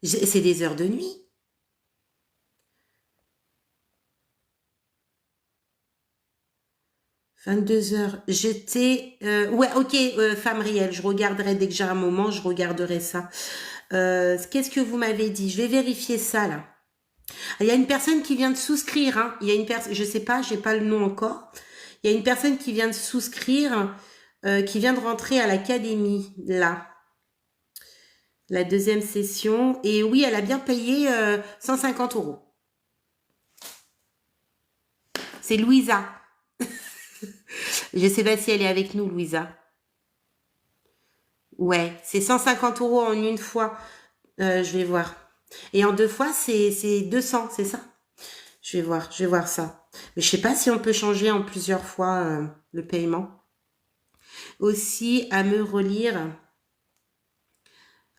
C'est des heures de nuit. « 22 heures. J'étais... ouais, ok, femme réelle. Je regarderai dès que j'ai un moment, je regarderai ça. Qu'est-ce que vous m'avez dit? Je vais vérifier ça, là. Il y a une personne qui vient de souscrire. Hein. Il y a une personne, je sais pas, j'ai pas le nom encore. Il y a une personne qui vient de souscrire, qui vient de rentrer à l'académie, là. La deuxième session. Et oui, elle a bien payé 150 €. C'est Louisa. Je sais pas si elle est avec nous, Louisa. Ouais, c'est 150 € en une fois. Je vais voir. Et en 2 fois, c'est 200, c'est ça? Je vais voir ça. Mais je sais pas si on peut changer en plusieurs fois le paiement. Aussi, à me relire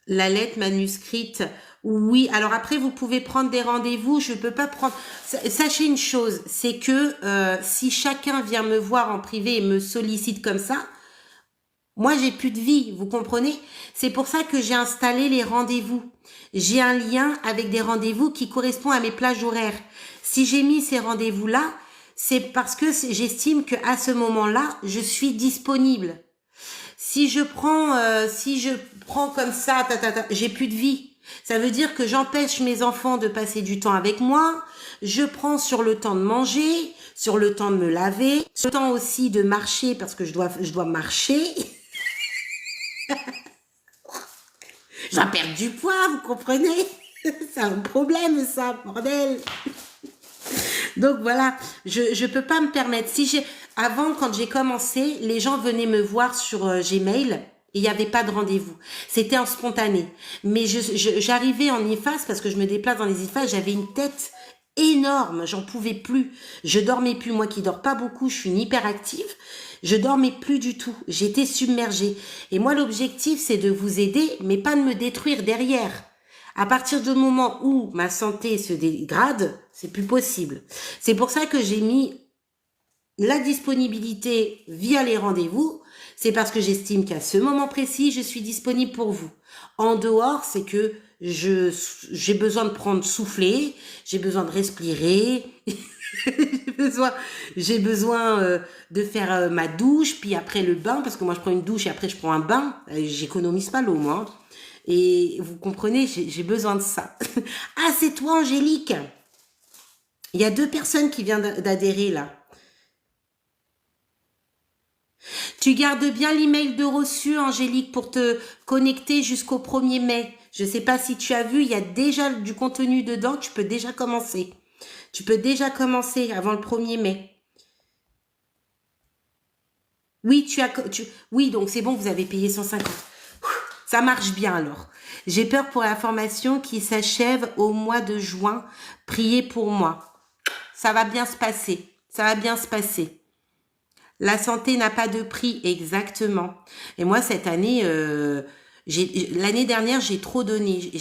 la lettre manuscrite. Oui, alors après, vous pouvez prendre des rendez-vous. Je peux pas prendre... Sachez une chose, c'est que si chacun vient me voir en privé et me sollicite comme ça, moi, j'ai plus de vie, vous comprenez? C'est pour ça que j'ai installé les rendez-vous. J'ai un lien avec des rendez-vous qui correspond à mes plages horaires. Si j'ai mis ces rendez-vous-là, c'est parce que j'estime qu'à ce moment-là, je suis disponible. Si je prends comme ça, j'ai plus de vie. Ça veut dire que j'empêche mes enfants de passer du temps avec moi. Je prends sur le temps de manger, sur le temps de me laver, sur le temps aussi de marcher parce que je dois marcher. Je dois perdre du poids, vous comprenez? C'est un problème, ça, bordel. Donc voilà, je peux pas me permettre. Avant, quand j'ai commencé, les gens venaient me voir sur Gmail et il n'y avait pas de rendez-vous. C'était en spontané. Mais j'arrivais en IFAS parce que je me déplace dans les IFAS, j'avais une tête énorme, j'en pouvais plus. Je dormais plus, moi qui dors pas beaucoup, je suis une hyperactive. Je dormais plus du tout, j'étais submergée. Et moi, l'objectif, c'est de vous aider, mais pas de me détruire derrière. À partir du moment où ma santé se dégrade, c'est plus possible. C'est pour ça que j'ai mis la disponibilité via les rendez-vous, c'est parce que j'estime qu'à ce moment précis, je suis disponible pour vous. En dehors, c'est que j'ai besoin de prendre souffler, j'ai besoin de respirer, j'ai besoin de faire ma douche, puis après le bain, parce que moi je prends une douche et après je prends un bain, j'économise pas l'eau moi. Et vous comprenez, j'ai besoin de ça. Ah, c'est toi Angélique. Il y a 2 personnes qui viennent d'adhérer là. Tu gardes bien l'email de reçu, Angélique, pour te connecter jusqu'au 1er mai. Je ne sais pas si tu as vu, il y a déjà du contenu dedans, tu peux déjà commencer. Tu peux déjà commencer avant le 1er mai. Oui, oui, donc c'est bon, vous avez payé 150. Ça marche bien alors. J'ai peur pour la formation qui s'achève au mois de juin. Priez pour moi. Ça va bien se passer. Ça va bien se passer. La santé n'a pas de prix, exactement. Et moi, cette année, l'année dernière, j'ai trop donné.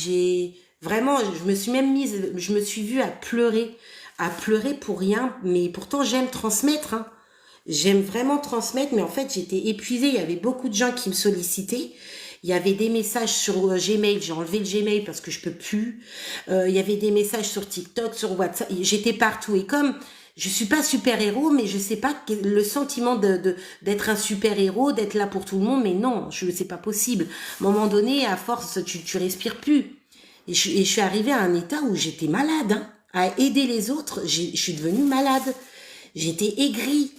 Vraiment, je me suis vue à pleurer pour rien. Mais pourtant, j'aime transmettre. Hein. J'aime vraiment transmettre, mais en fait, j'étais épuisée. Il y avait beaucoup de gens qui me sollicitaient. Il y avait des messages sur Gmail, j'ai enlevé le Gmail parce que je peux plus. Il y avait des messages sur TikTok, sur WhatsApp. J'étais partout. Et comme je suis pas super-héros, mais je sais pas le sentiment d'être un super-héros, d'être là pour tout le monde, mais non, c'est pas possible. À un moment donné, à force, tu respires plus. Et je suis arrivée à un état où j'étais malade, hein. À aider les autres, je suis devenue malade. J'étais aigrie.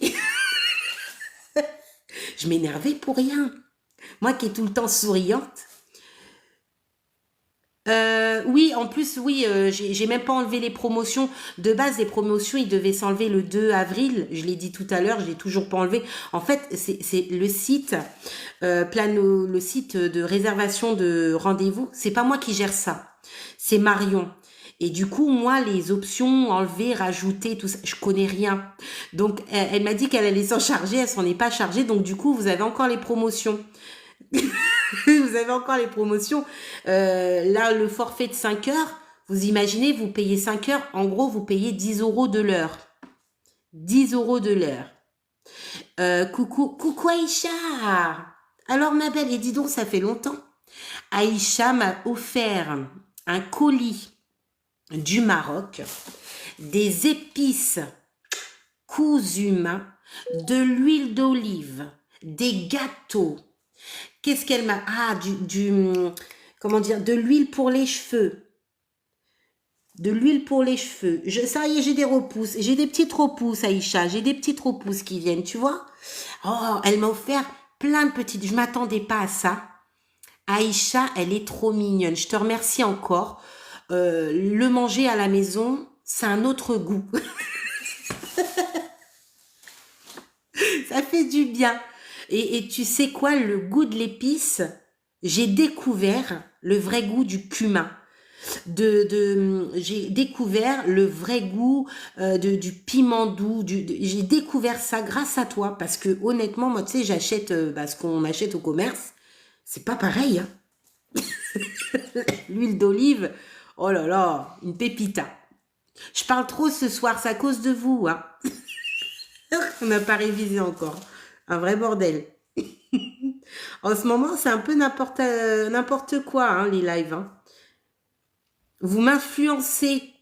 Je m'énervais pour rien. Moi qui est tout le temps souriante. Oui, en plus, oui, j'ai même pas enlevé les promotions. De base, les promotions, ils devaient s'enlever le 2 avril. Je l'ai dit tout à l'heure, je l'ai toujours pas enlevé. En fait, c'est le site, le site de réservation de rendez-vous. C'est pas moi qui gère ça. C'est Marion. Et du coup, moi, les options, enlever, rajouter, tout ça, je connais rien. Donc, elle m'a dit qu'elle allait s'en charger, elle s'en est pas chargée. Donc, du coup, vous avez encore les promotions. Vous avez encore les promotions. Là, le forfait de 5 heures, vous imaginez, vous payez 5 heures. En gros, vous payez 10 € de l'heure. 10 € de l'heure. Coucou Aïcha. Alors, ma belle, et dis donc, ça fait longtemps. Aïcha m'a offert un colis du Maroc, des épices cousues main, de l'huile d'olive, des gâteaux. Qu'est-ce qu'elle m'a... Ah, comment dire, de l'huile pour les cheveux. De l'huile pour les cheveux. Ça y est, j'ai des repousses. J'ai des petites repousses, Aïcha. J'ai des petites repousses qui viennent, tu vois. Oh, elle m'a offert plein de petites... Je m'attendais pas à ça. Aïcha, elle est trop mignonne. Je te remercie encore. Le manger à la maison, c'est un autre goût. Ça fait du bien. Et tu sais quoi, le goût de l'épice, j'ai découvert le vrai goût du cumin. J'ai découvert le vrai goût du piment doux. J'ai découvert ça grâce à toi. Parce que honnêtement, moi, tu sais, j'achète ce qu'on achète au commerce. C'est pas pareil. Hein. L'huile d'olive, oh là là, une pépita. Je parle trop ce soir, c'est à cause de vous. Hein. On n'a pas révisé encore. Un vrai bordel. En ce moment, c'est un peu n'importe quoi, hein, les lives. Hein. Vous m'influencez.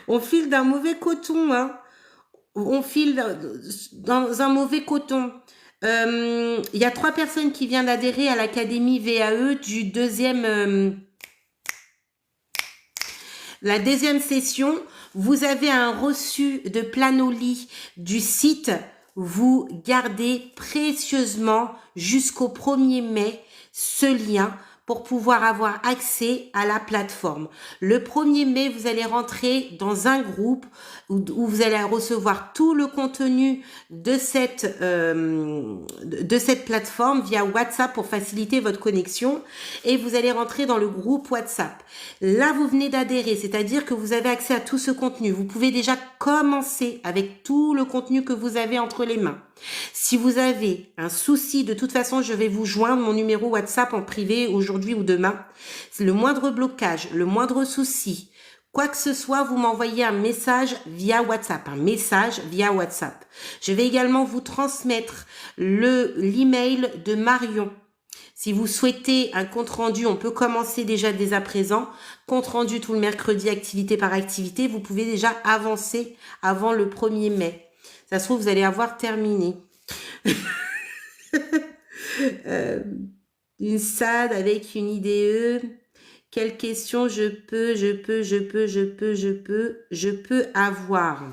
On file d'un mauvais coton. Hein. On file dans un mauvais coton. Il y a 3 personnes qui viennent d'adhérer à l'Académie VAE du la deuxième session. Vous avez un reçu de Planoly du site. Vous gardez précieusement jusqu'au 1er mai ce lien pour pouvoir avoir accès à la plateforme. Le 1er mai, vous allez rentrer dans un groupe où vous allez recevoir tout le contenu de cette plateforme via WhatsApp pour faciliter votre connexion et vous allez rentrer dans le groupe WhatsApp. Là, vous venez d'adhérer, c'est-à-dire que vous avez accès à tout ce contenu. Vous pouvez déjà commencer avec tout le contenu que vous avez entre les mains. Si vous avez un souci, de toute façon, je vais vous joindre mon numéro WhatsApp en privé aujourd'hui ou demain. Le moindre blocage, le moindre souci, Quoi que ce soit, vous m'envoyez un message via WhatsApp, un message via WhatsApp. Je vais également vous transmettre l'email de Marion. Si vous souhaitez un compte-rendu, on peut commencer déjà dès à présent. Compte-rendu tout le mercredi, activité par activité. Vous pouvez déjà avancer avant le 1er mai. Ça se trouve, vous allez avoir terminé. Une SAD avec une IDE. Quelle question je peux avoir?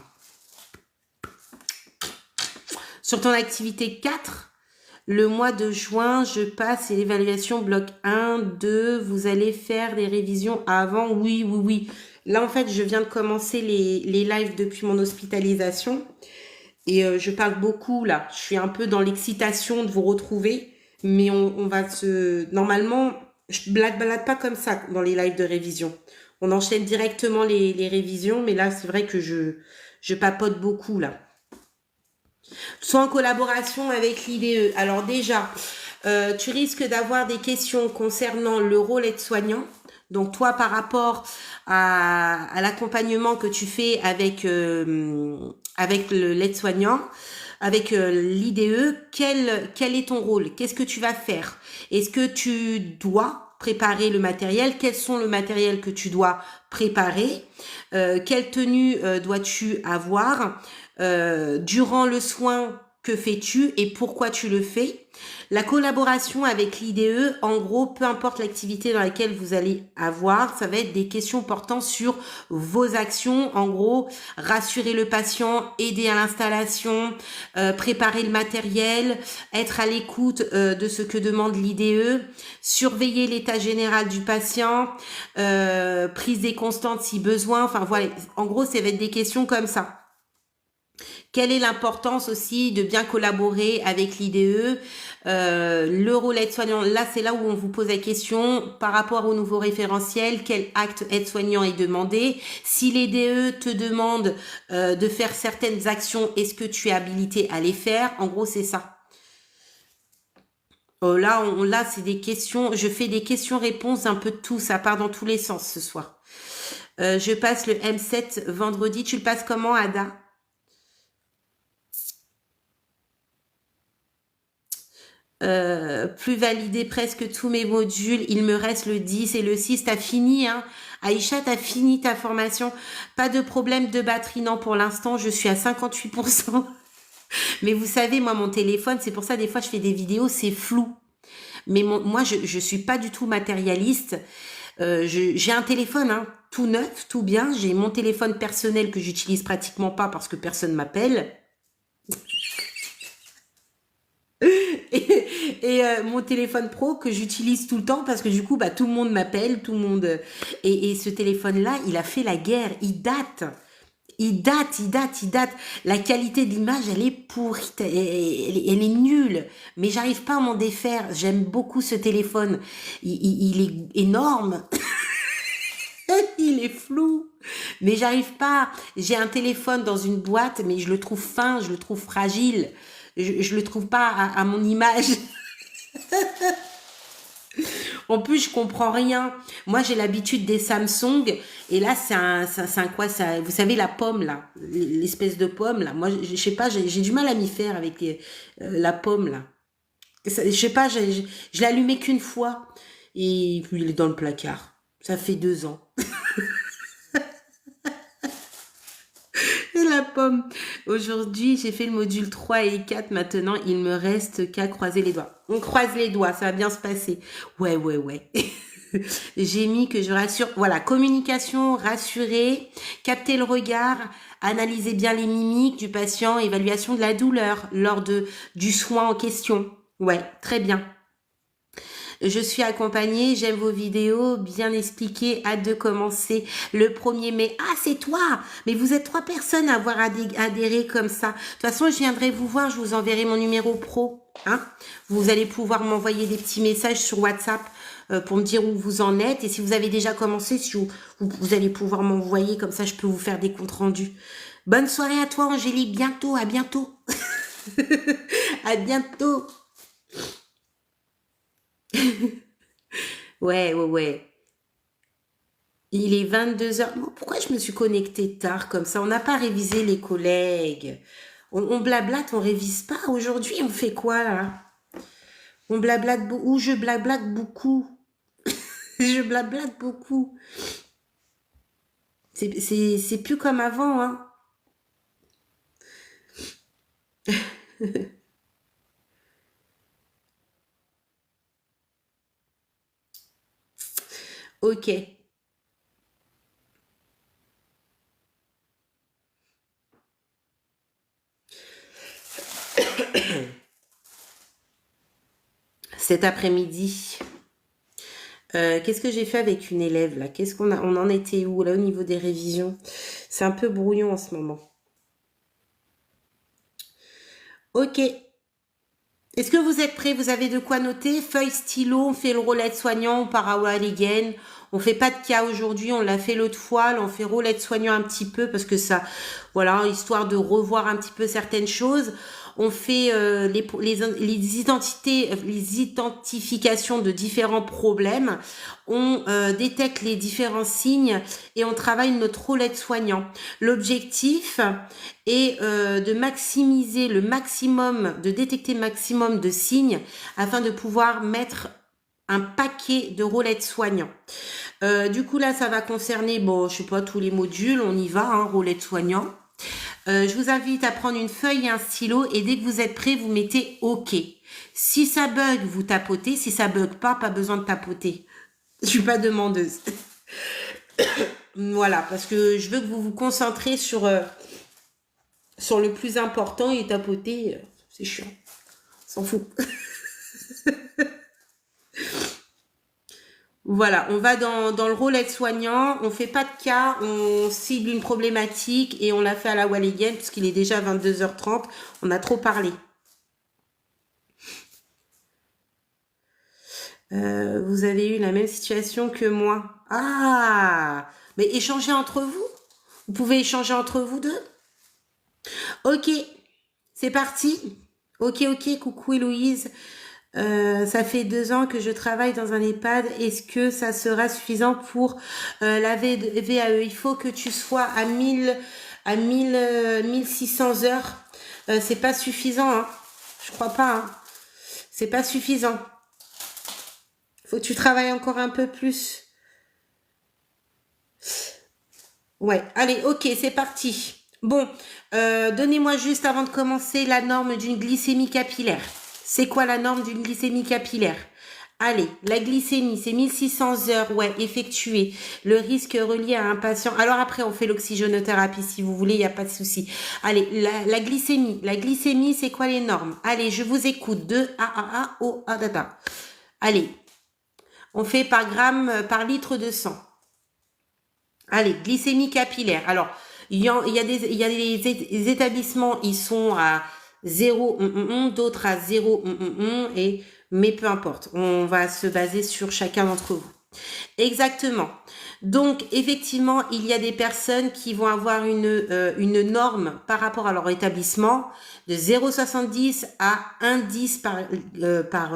Sur ton activité 4, le mois de juin, je passe et l'évaluation bloc 1, 2, vous allez faire des révisions avant? Oui, oui, oui. Là, en fait, je viens de commencer les lives depuis mon hospitalisation. Et je parle beaucoup, là. Je suis un peu dans l'excitation de vous retrouver. Mais on va se... Normalement, je balade pas comme ça dans les lives de révision. On enchaîne directement les révisions. Mais là, c'est vrai que je papote beaucoup, là. Soit en collaboration avec l'IDE. Alors déjà, tu risques d'avoir des questions concernant le rôle aide-soignant. Donc toi, par rapport à l'accompagnement que tu fais avec l'aide-soignant, avec l'IDE, quel est ton rôle? Qu'est-ce que tu vas faire? Est-ce que tu dois préparer le matériel? Quels sont le matériel que tu dois préparer? Quelle tenue dois-tu avoir? Durant le soin, que fais-tu et pourquoi tu le fais? La collaboration avec l'IDE, en gros, peu importe l'activité dans laquelle vous allez avoir, ça va être des questions portant sur vos actions. En gros, rassurer le patient, aider à l'installation, préparer le matériel, être à l'écoute de ce que demande l'IDE, surveiller l'état général du patient, prise des constantes si besoin. Enfin voilà, en gros, ça va être des questions comme ça. Quelle est l'importance aussi de bien collaborer avec l'IDE? Le rôle aide-soignant, là c'est là où on vous pose la question par rapport au nouveau référentiel, quel acte aide-soignant est demandé? Si l'IDE te demande de faire certaines actions, est-ce que tu es habilité à les faire? En gros c'est ça. Là c'est des questions, je fais des questions-réponses un peu de tout, ça part dans tous les sens ce soir. Je passe le M7 vendredi, tu le passes comment Ada? Plus validé presque tous mes modules. Il me reste le 10 et le 6. T'as fini, hein? Aïcha, t'as fini ta formation. Pas de problème de batterie, non, pour l'instant, je suis à 58%. Mais vous savez, moi, mon téléphone, c'est pour ça, des fois, je fais des vidéos, c'est flou. Mais moi, je suis pas du tout matérialiste. J'ai un téléphone, hein, tout neuf, tout bien. J'ai mon téléphone personnel que j'utilise pratiquement pas parce que personne m'appelle. Et mon téléphone pro que j'utilise tout le temps parce que du coup, bah, tout le monde m'appelle, tout le monde... Et ce téléphone-là, il a fait la guerre. Il date. Il date. La qualité de l'image, elle est pourrie. Elle est nulle. Mais j'arrive pas à m'en défaire. J'aime beaucoup ce téléphone. Il est énorme. Il est flou. Mais j'arrive pas. J'ai un téléphone dans une boîte, mais je le trouve fin, je le trouve fragile. Je le trouve pas à mon image. En plus, je comprends rien. Moi, j'ai l'habitude des Samsung. Et là, c'est un quoi ça? Vous savez, la pomme, là. L'espèce de pomme, là. Moi, je sais pas, j'ai du mal à m'y faire avec la pomme, là. Je sais pas, je l'ai allumé qu'une fois. Et puis, il est dans le placard. Ça fait 2 ans. Et la pomme. Aujourd'hui, j'ai fait le module 3 et 4. Maintenant, il me reste qu'à croiser les doigts. On croise les doigts, ça va bien se passer. Ouais. J'ai mis que je rassure. Voilà, communication, rassurer, capter le regard, analyser bien les mimiques du patient, évaluation de la douleur lors du soin en question. Ouais, très bien. Je suis accompagnée, j'aime vos vidéos, bien expliquées, hâte de commencer le 1er mai. Ah, c'est toi! Mais vous êtes 3 personnes à avoir adhéré comme ça. De toute façon, je viendrai vous voir, je vous enverrai mon numéro pro. Hein? Vous allez pouvoir m'envoyer des petits messages sur WhatsApp pour me dire où vous en êtes. Et si vous avez déjà commencé, si vous allez pouvoir m'envoyer, comme ça je peux vous faire des comptes rendus. Bonne soirée à toi, Angélique. Bientôt, à bientôt. À bientôt. Ouais. Il est 22h. Pourquoi je me suis connectée tard comme ça? On n'a pas révisé les collègues. On blablate, on révise pas. Aujourd'hui, on fait quoi là? On blablate ou je blablate beaucoup. Je blablate beaucoup. C'est plus comme avant, hein. Ok. Cet après-midi, qu'est-ce que j'ai fait avec une élève là? Qu'est-ce qu'on a? On en était où là au niveau des révisions? C'est un peu brouillon en ce moment. Ok. Est-ce que vous êtes prêts? Vous avez de quoi noter? Feuille, stylo, on fait le roulette soignant, on part à Walligen. On fait pas de cas aujourd'hui, on l'a fait l'autre fois. Là, on fait roulette soignant un petit peu parce que ça, voilà, histoire de revoir un petit peu certaines choses. On fait les identités, les identifications de différents problèmes. On détecte les différents signes et on travaille notre roulette soignant. L'objectif est de maximiser le maximum, de détecter le maximum de signes afin de pouvoir mettre un paquet de roulettes soignants. Du coup, là, ça va concerner, bon, je sais pas, tous les modules, on y va, hein, roulettes soignants. Je vous invite à prendre une feuille et un stylo et dès que vous êtes prêts, vous mettez OK. Si ça bug, vous tapotez. Si ça bug pas besoin de tapoter. Je suis pas demandeuse. Voilà, parce que je veux que vous vous concentrez sur le plus important et tapoter, c'est chiant. S'en fout. Voilà, on va dans le rôle aide-soignant, on fait pas de cas, on cible une problématique et on l'a fait à la Walligen puisqu'il est déjà 22h30, on a trop parlé. Vous avez eu la même situation que moi. Ah, mais échangez entre vous. Vous pouvez échanger entre vous deux. Ok, c'est parti. Ok, coucou Héloïse. Ça fait 2 ans que je travaille dans un EHPAD. Est-ce que ça sera suffisant pour la VAE? Il faut que tu sois à 1600 heures. C'est pas suffisant, hein. Je crois pas, hein. C'est pas suffisant. Faut que tu travailles encore un peu plus. Ouais, allez, ok, c'est parti. Bon, donnez-moi juste avant de commencer la norme d'une glycémie capillaire. C'est quoi la norme d'une glycémie capillaire? Allez, la glycémie, c'est 1600 heures, ouais, effectuées. Le risque relié à un patient. Alors après, on fait l'oxygénothérapie si vous voulez, il n'y a pas de souci. Allez, la glycémie, c'est quoi les normes? Allez, je vous écoute. 2 A, O, A, data. Allez, on fait par gramme, par litre de sang. Allez, glycémie capillaire. Alors, il y a des établissements, ils sont à 0, d'autres à 0, mais peu importe. On va se baser sur chacun d'entre vous. Exactement. Donc, effectivement, il y a des personnes qui vont avoir une norme par rapport à leur établissement de 0,70 à 1,10 par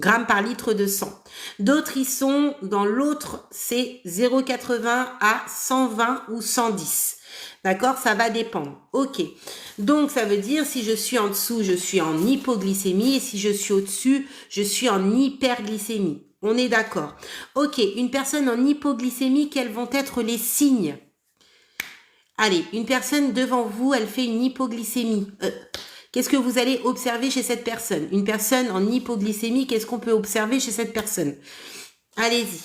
gramme par litre de sang. D'autres, ils sont dans l'autre, c'est 0,80 à 120 ou 110. D'accord? Ça va dépendre. Ok. Donc, ça veut dire, si je suis en dessous, je suis en hypoglycémie. Et si je suis au-dessus, je suis en hyperglycémie. On est d'accord. Ok. Une personne en hypoglycémie, quels vont être les signes? Allez, une personne devant vous, elle fait une hypoglycémie. Qu'est-ce que vous allez observer chez cette personne? Une personne en hypoglycémie, qu'est-ce qu'on peut observer chez cette personne? Allez-y.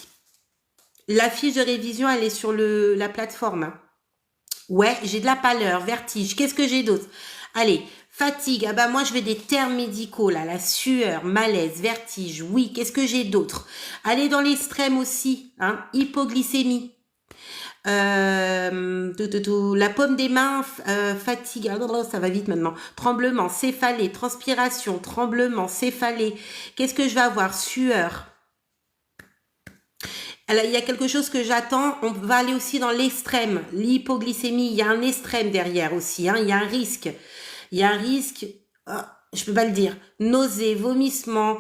La fiche de révision, elle est sur la plateforme. Hein. Ouais, j'ai de la pâleur, vertige. Qu'est-ce que j'ai d'autre? Allez, fatigue. Ah bah moi, je veux des termes médicaux, là. La sueur, malaise, vertige. Oui, qu'est-ce que j'ai d'autre? Allez dans l'extrême aussi. Hein, hypoglycémie. La paume des mains, fatigue. Ah, ça va vite maintenant. Tremblement, céphalée, transpiration, tremblement, céphalée. Qu'est-ce que je vais avoir? Sueur. Alors, il y a quelque chose que j'attends. On va aller aussi dans l'extrême. L'hypoglycémie, il y a un extrême derrière aussi. Hein. Il y a un risque. Il y a un risque, je peux pas le dire. Nausées, vomissements,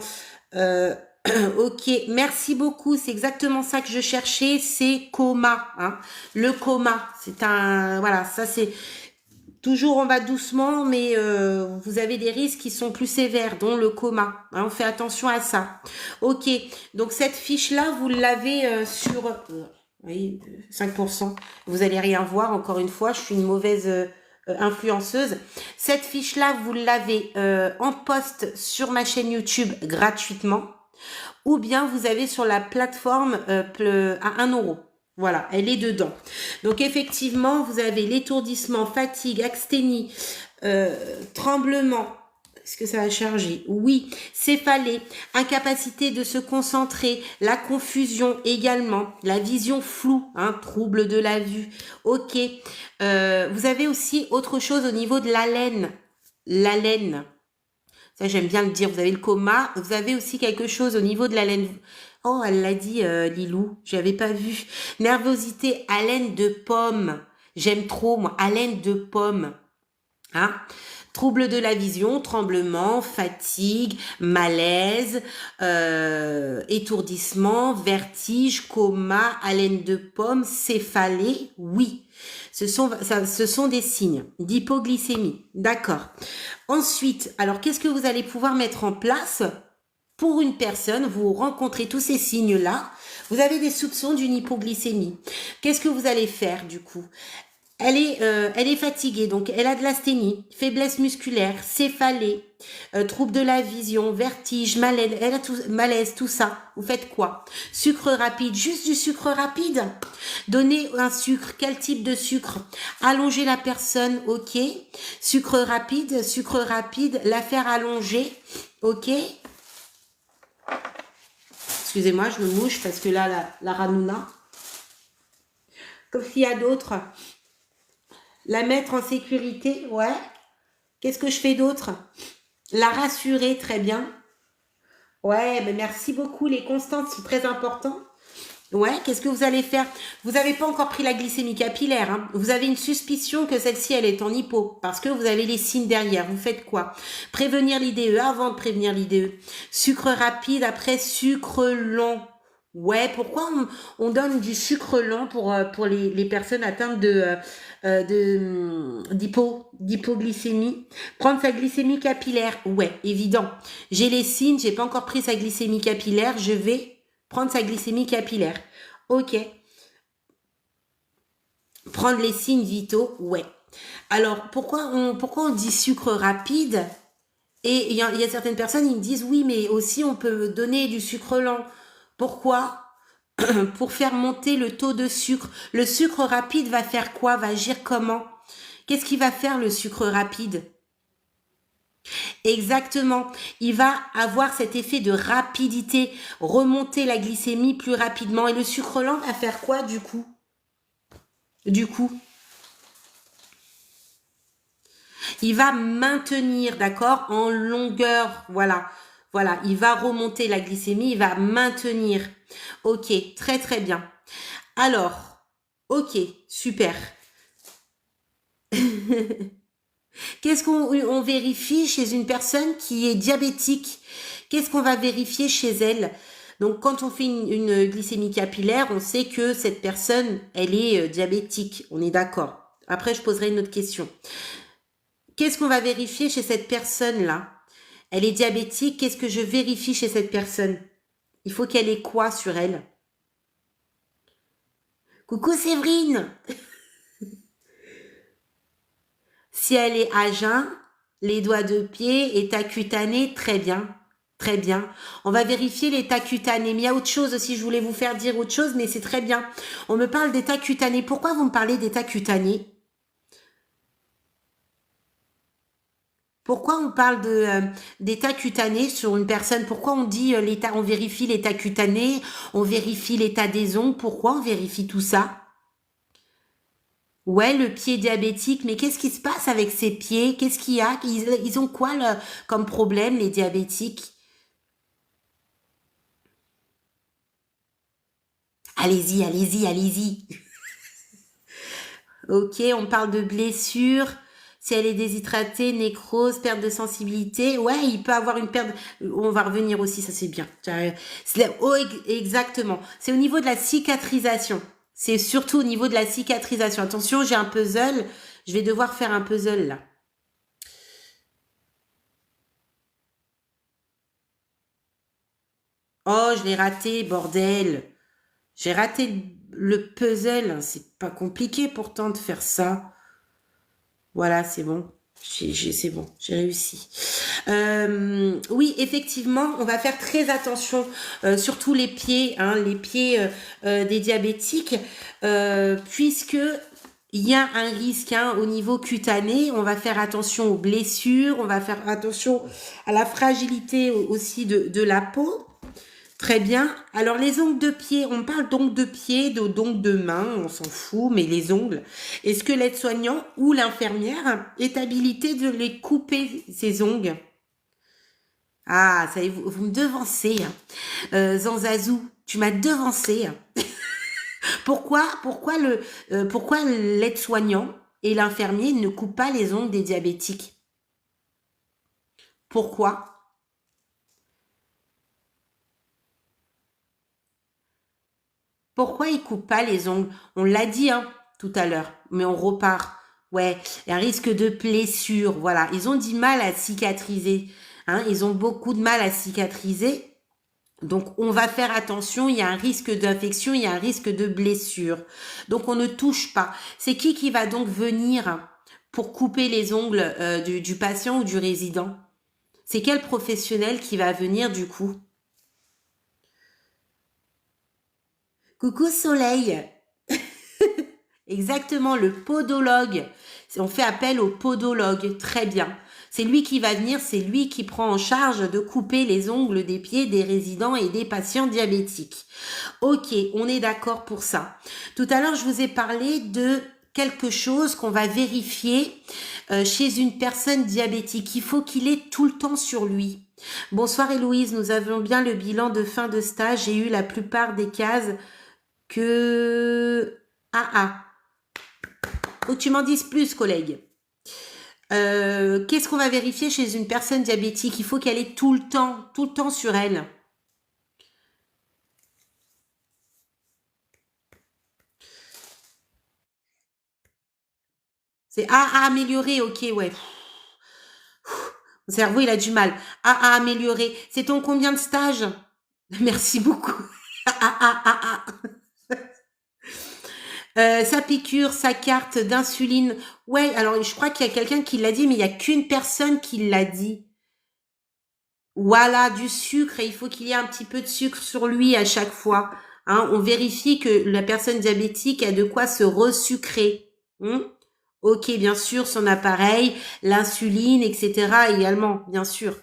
Ok, merci beaucoup. C'est exactement ça que je cherchais. C'est coma, hein. Le coma, c'est un, voilà, ça c'est toujours on va doucement, mais vous avez des risques qui sont plus sévères, dont le coma, hein. On fait attention à ça. Ok, donc cette fiche là, vous l'avez sur, oui, 5%. Vous allez rien voir. Encore une fois, je suis une mauvaise influenceuse. Cette fiche là, vous l'avez en post sur ma chaîne YouTube gratuitement, ou bien vous avez sur la plateforme à 1 €. Voilà, elle est dedans. Donc effectivement, vous avez l'étourdissement, fatigue, asthénie, tremblement. Est-ce que ça va charger? Oui. Céphalée, incapacité de se concentrer, la confusion également, la vision floue, hein, trouble de la vue. Ok. Vous avez aussi autre chose au niveau de l'haleine. L'haleine. Ça, j'aime bien le dire. Vous avez le coma. Vous avez aussi quelque chose au niveau de l'haleine. Oh, elle l'a dit, Lilou. Je n'avais pas vu. Nervosité, haleine de pomme. J'aime trop, moi. Haleine de pomme. Hein? Trouble de la vision, tremblement, fatigue, malaise, étourdissement, vertige, coma, haleine de pomme, céphalée, oui. Ce sont des signes d'hypoglycémie. D'accord. Ensuite, alors qu'est-ce que vous allez pouvoir mettre en place pour une personne? Vous rencontrez tous ces signes-là. Vous avez des soupçons d'une hypoglycémie. Qu'est-ce que vous allez faire du coup? Elle est fatiguée, donc elle a de l'asthénie, faiblesse musculaire, céphalée, trouble de la vision, vertige, malaise, elle a malaise, tout ça. Vous faites quoi? Sucre rapide, juste du sucre rapide. Donnez un sucre, quel type de sucre? Allonger la personne, ok. Sucre rapide, la faire allonger, ok. Excusez-moi, je me mouche parce que là, la ranouna. Qu'est-ce qu'il y a d'autre? La mettre en sécurité, ouais. Qu'est-ce que je fais d'autre? La rassurer, très bien. Ouais, mais merci beaucoup. Les constantes sont très importantes. Ouais, qu'est-ce que vous allez faire? Vous n'avez pas encore pris la glycémie capillaire, hein. Vous avez une suspicion que celle-ci, elle est en hypo, parce que vous avez les signes derrière. Vous faites quoi? Prévenir l'IDE avant de prévenir l'IDE. Sucre rapide, après sucre lent. Ouais, pourquoi on donne du sucre lent pour les personnes atteintes d'hypoglycémie? Prendre sa glycémie capillaire, ouais, évident. J'ai les signes, j'ai pas encore pris sa glycémie capillaire, je vais prendre sa glycémie capillaire. Ok. Prendre les signes vitaux, ouais. Alors, pourquoi on dit sucre rapide? Et il y a certaines personnes, ils me disent, oui, mais aussi on peut donner du sucre lent. Pourquoi? Pour faire monter le taux de sucre. Le sucre rapide va faire quoi? Va agir comment? Qu'est-ce qu'il va faire le sucre rapide? Exactement. Il va avoir cet effet de rapidité, remonter la glycémie plus rapidement. Et le sucre lent va faire quoi du coup? Il va maintenir, d'accord, en longueur, voilà. Voilà, il va remonter la glycémie, il va maintenir. Ok, très très bien. Alors, ok, super. Qu'est-ce qu'on vérifie chez une personne qui est diabétique? Qu'est-ce qu'on va vérifier chez elle? Donc, quand on fait une glycémie capillaire, on sait que cette personne, elle est diabétique. On est d'accord. Après, je poserai une autre question. Qu'est-ce qu'on va vérifier chez cette personne-là? Elle est diabétique. Qu'est-ce que je vérifie chez cette personne? Il faut qu'elle ait quoi sur elle? Coucou Séverine! Si elle est à jeun, les doigts de pied, état cutané, très bien. Très bien. On va vérifier l'état cutané. Mais il y a autre chose aussi, je voulais vous faire dire autre chose, mais c'est très bien. On me parle d'état cutané. Pourquoi vous me parlez d'état cutané? Pourquoi on parle d'état cutané sur une personne? Pourquoi on dit l'état, on vérifie l'état cutané, on vérifie l'état des ongles? Pourquoi on vérifie tout ça? Ouais, le pied diabétique, mais qu'est-ce qui se passe avec ces pieds? Qu'est-ce qu'il y a? Ils ont quoi comme problème, les diabétiques? Allez-y, allez-y, allez-y. Ok, on parle de blessures. Si elle est déshydratée, nécrose, perte de sensibilité, ouais, il peut avoir une perte. On va revenir aussi, ça c'est bien. Oh, exactement. C'est au niveau de la cicatrisation. C'est surtout au niveau de la cicatrisation. Attention, j'ai un puzzle. Je vais devoir faire un puzzle là. Oh, je l'ai raté, bordel. J'ai raté le puzzle. C'est pas compliqué pourtant de faire ça. Voilà, c'est bon. C'est bon, j'ai réussi. Oui, effectivement, on va faire très attention, surtout les pieds, hein, les pieds des diabétiques, puisque il y a un risque hein, au niveau cutané. On va faire attention aux blessures, on va faire attention à la fragilité aussi de la peau. Très bien. Alors, les ongles de pied, on parle d'ongles de pied, d'ongles de main, on s'en fout, mais les ongles. Est-ce que l'aide-soignant ou l'infirmière est habilité de les couper, ces ongles? Ah, ça y est, vous me devancez. Hein. Zanzazou, tu m'as devancé. Pourquoi l'aide-soignant et l'infirmier ne coupent pas les ongles des diabétiques? Pourquoi? Pourquoi ils coupent pas les ongles? On l'a dit hein, tout à l'heure, mais on repart. Ouais, il y a un risque de blessure. Voilà, ils ont du mal à cicatriser. Hein, ils ont beaucoup de mal à cicatriser. Donc, on va faire attention. Il y a un risque d'infection, il y a un risque de blessure. Donc, on ne touche pas. C'est qui va donc venir pour couper les ongles du patient ou du résident? C'est quel professionnel qui va venir du coup? Coucou Soleil. Exactement, le podologue. On fait appel au podologue. Très bien. C'est lui qui va venir, c'est lui qui prend en charge de couper les ongles des pieds des résidents et des patients diabétiques. Ok, on est d'accord pour ça. Tout à l'heure, je vous ai parlé de quelque chose qu'on va vérifier chez une personne diabétique. Il faut qu'il ait tout le temps sur lui. Bonsoir Héloïse, nous avons bien le bilan de fin de stage. J'ai eu la plupart des cases que... Ah. Faut que tu m'en dises plus, collègue. Qu'est-ce qu'on va vérifier chez une personne diabétique? Il faut qu'elle ait tout le temps sur elle. C'est à améliorer, ok, ouais. Mon cerveau, il a du mal. À améliorer. C'est ton combien de stages? Merci beaucoup. Sa piqûre, sa carte d'insuline. Ouais, alors je crois qu'il y a quelqu'un qui l'a dit, mais il n'y a qu'une personne qui l'a dit. Voilà, du sucre, et il faut qu'il y ait un petit peu de sucre sur lui à chaque fois. Hein, on vérifie que la personne diabétique a de quoi se resucrer. Ok, bien sûr, son appareil, l'insuline, etc. également, bien sûr.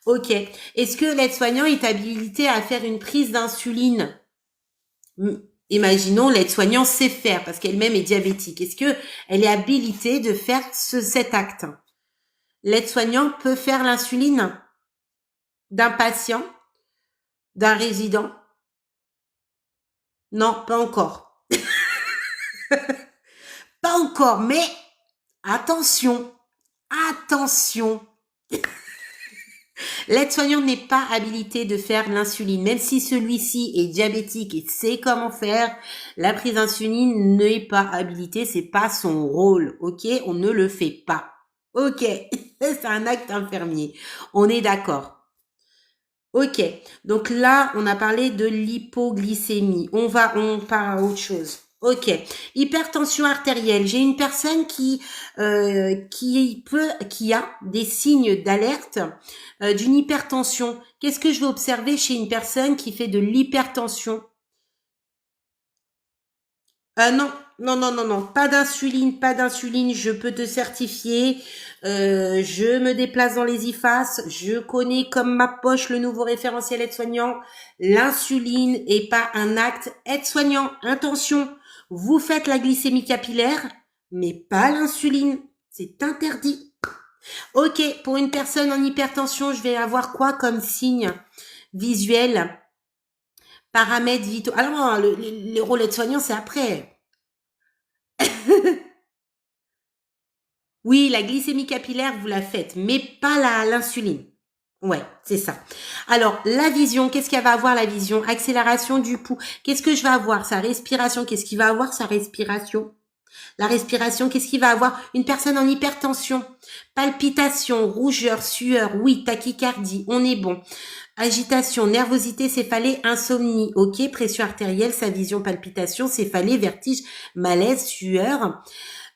Ok. Est-ce que l'aide-soignant est habilité à faire une prise d'insuline? Imaginons l'aide-soignant sait faire parce qu'elle-même est diabétique. Est-ce que elle est habilitée de faire cet acte? L'aide-soignant peut faire l'insuline d'un patient, d'un résident? Non, pas encore. Pas encore, mais attention, attention. L'aide-soignant n'est pas habilité de faire l'insuline, même si celui-ci est diabétique et sait comment faire. La prise d'insuline n'est pas habilitée, c'est pas son rôle, ok? On ne le fait pas, ok? C'est un acte infirmier. On est d'accord. Ok, donc là, on a parlé de l'hypoglycémie. On part à autre chose. Ok, hypertension artérielle. J'ai une personne qui a des signes d'alerte d'une hypertension. Qu'est-ce que je vais observer chez une personne qui fait de l'hypertension? Non, non, pas d'insuline, pas d'insuline, je peux te certifier. Je me déplace dans les IFAS, je connais comme ma poche le nouveau référentiel aide-soignant. L'insuline est pas un acte aide-soignant. Attention, vous faites la glycémie capillaire, mais pas l'insuline. C'est interdit. Ok, pour une personne en hypertension, je vais avoir quoi comme signe visuel? Paramètres vitaux. Alors non, les rôles aide-soignants, c'est après. Oui, la glycémie capillaire, vous la faites, mais pas l'insuline. Ouais, c'est ça. Alors, la vision, qu'est-ce qu'elle va avoir la vision? Accélération du pouls. Qu'est-ce que je vais avoir? Sa respiration. Qu'est-ce qu'il va avoir? Sa respiration. La respiration, qu'est-ce qu'il va avoir? Une personne en hypertension. Palpitation, rougeur, sueur, oui, tachycardie, on est bon. Agitation, nervosité, céphalée, insomnie, ok, pression artérielle, sa vision, palpitation, céphalée, vertige, malaise, sueur.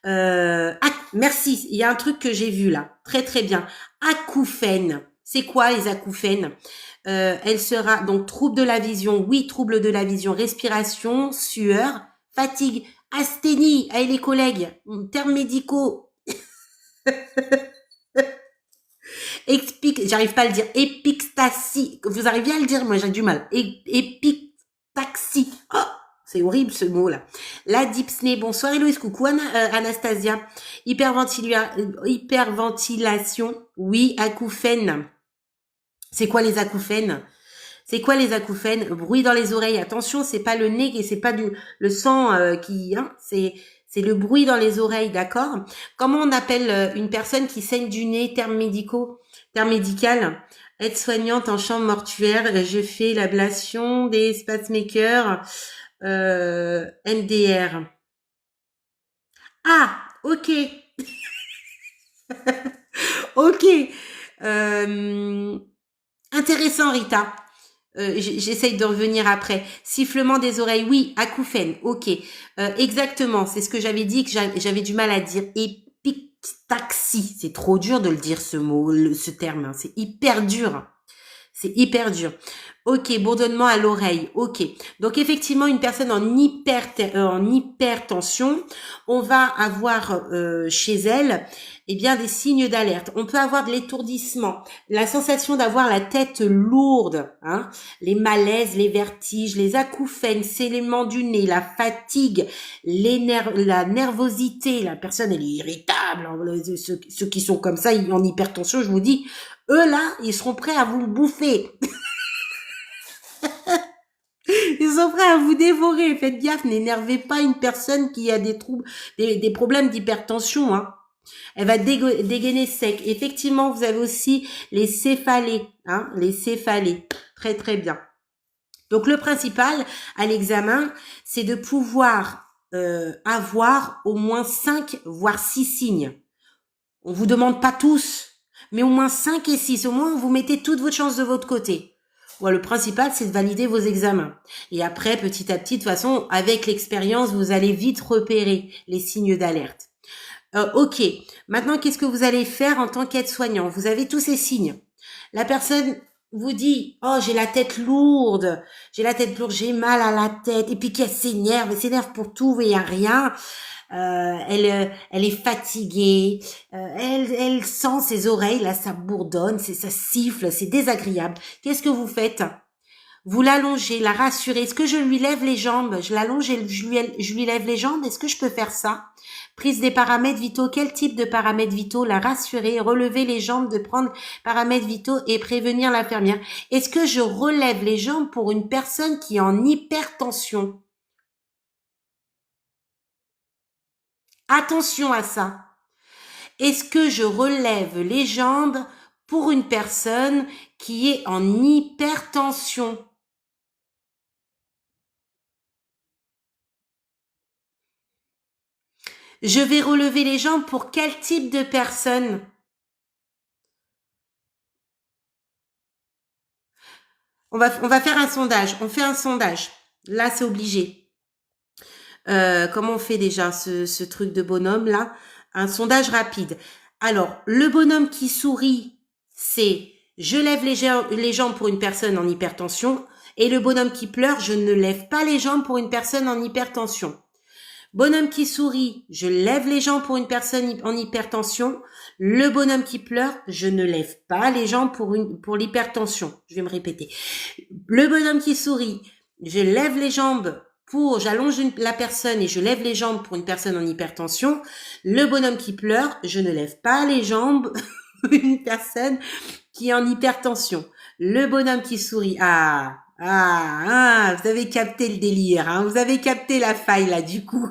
Merci, il y a un truc que j'ai vu là, très très bien. Acouphènes, c'est quoi les acouphènes? Elle sera donc trouble de la vision, oui, trouble de la vision, respiration, sueur, fatigue, asthénie, allez les collègues, termes médicaux, j'arrive pas à le dire, épictaxie, vous arrivez à le dire, moi j'ai du mal, épictaxie, oh, c'est horrible ce mot-là. La dyspnée, bonsoir Héloïse, coucou Anastasia, hyperventilation, oui, acouphènes, c'est quoi les acouphènes? C'est quoi les acouphènes? Bruit dans les oreilles. Attention, c'est pas le nez et c'est pas le sang qui, hein, c'est le bruit dans les oreilles, d'accord? Comment on appelle une personne qui saigne du nez? Termes médicaux, termes médical. Aide-soignante en chambre mortuaire. Je fais l'ablation des pacemakers. MDR. Ah, ok, ok. Euh, Intéressant, Rita. J'essaye de revenir après. Sifflement des oreilles, oui. Acouphène, ok. Exactement, c'est ce que j'avais dit, que j'avais du mal à dire. Épictaxie, c'est trop dur de le dire ce mot, ce terme. Hein. C'est hyper dur. C'est hyper dur. Ok, bourdonnement à l'oreille. Ok. Donc effectivement, une personne en hypertension, on va avoir chez elle, eh bien, des signes d'alerte. On peut avoir de l'étourdissement, la sensation d'avoir la tête lourde, hein, les malaises, les vertiges, les acouphènes, saignement du nez, la fatigue, la nervosité. La personne, elle est irritable. Ceux qui sont comme ça, en hypertension, je vous dis, eux là, ils seront prêts à vous bouffer. Ils sont prêts à vous dévorer. Faites gaffe, n'énervez pas une personne qui a des troubles, des problèmes d'hypertension. Hein. Elle va dégainer sec. Effectivement, vous avez aussi les céphalées. Hein, les céphalées. Très très bien. Donc le principal à l'examen, c'est de pouvoir avoir au moins 5 voire 6 signes. On vous demande pas tous, mais au moins 5 et 6. Au moins, vous mettez toutes vos chances de votre côté. Ouais, le principal, c'est de valider vos examens. Et après, petit à petit, de toute façon, avec l'expérience, vous allez vite repérer les signes d'alerte. Ok. Maintenant, qu'est-ce que vous allez faire en tant qu'aide-soignant? Vous avez tous ces signes. La personne vous dit, oh, j'ai la tête lourde, j'ai mal à la tête, et puis qu'elle s'énerve pour tout et à rien. Elle est fatiguée, elle sent ses oreilles, là, ça bourdonne, ça siffle, c'est désagréable. Qu'est-ce que vous faites? Vous l'allongez, la rassurez. Est-ce que je lui lève les jambes? Je l'allonge et je lui lève les jambes. Est-ce que je peux faire ça? Prise des paramètres vitaux. Quel type de paramètres vitaux? La rassurer, relever les jambes, de prendre paramètres vitaux et prévenir l'infirmière. Est-ce que je relève les jambes pour une personne qui est en hypertension? Attention à ça. Est-ce que je relève les jambes pour une personne qui est en hypertension? Je vais relever les jambes pour quel type de personne? On va faire un sondage. On fait un sondage. Là, c'est obligé. Comment on fait déjà ce truc de bonhomme là? Un sondage rapide. Alors, le bonhomme qui sourit, c'est je lève les jambes pour une personne en hypertension. Et le bonhomme qui pleure, je ne lève pas les jambes pour une personne en hypertension. Bonhomme qui sourit, je lève les jambes pour une personne en hypertension. Le bonhomme qui pleure, je ne lève pas les jambes pour l'hypertension. Je vais me répéter. Le bonhomme qui sourit, je lève les jambes j'allonge la personne et je lève les jambes pour une personne en hypertension. Le bonhomme qui pleure, je ne lève pas les jambes pour une personne qui est en hypertension. Le bonhomme qui sourit, vous avez capté le délire, hein, vous avez capté la faille là du coup.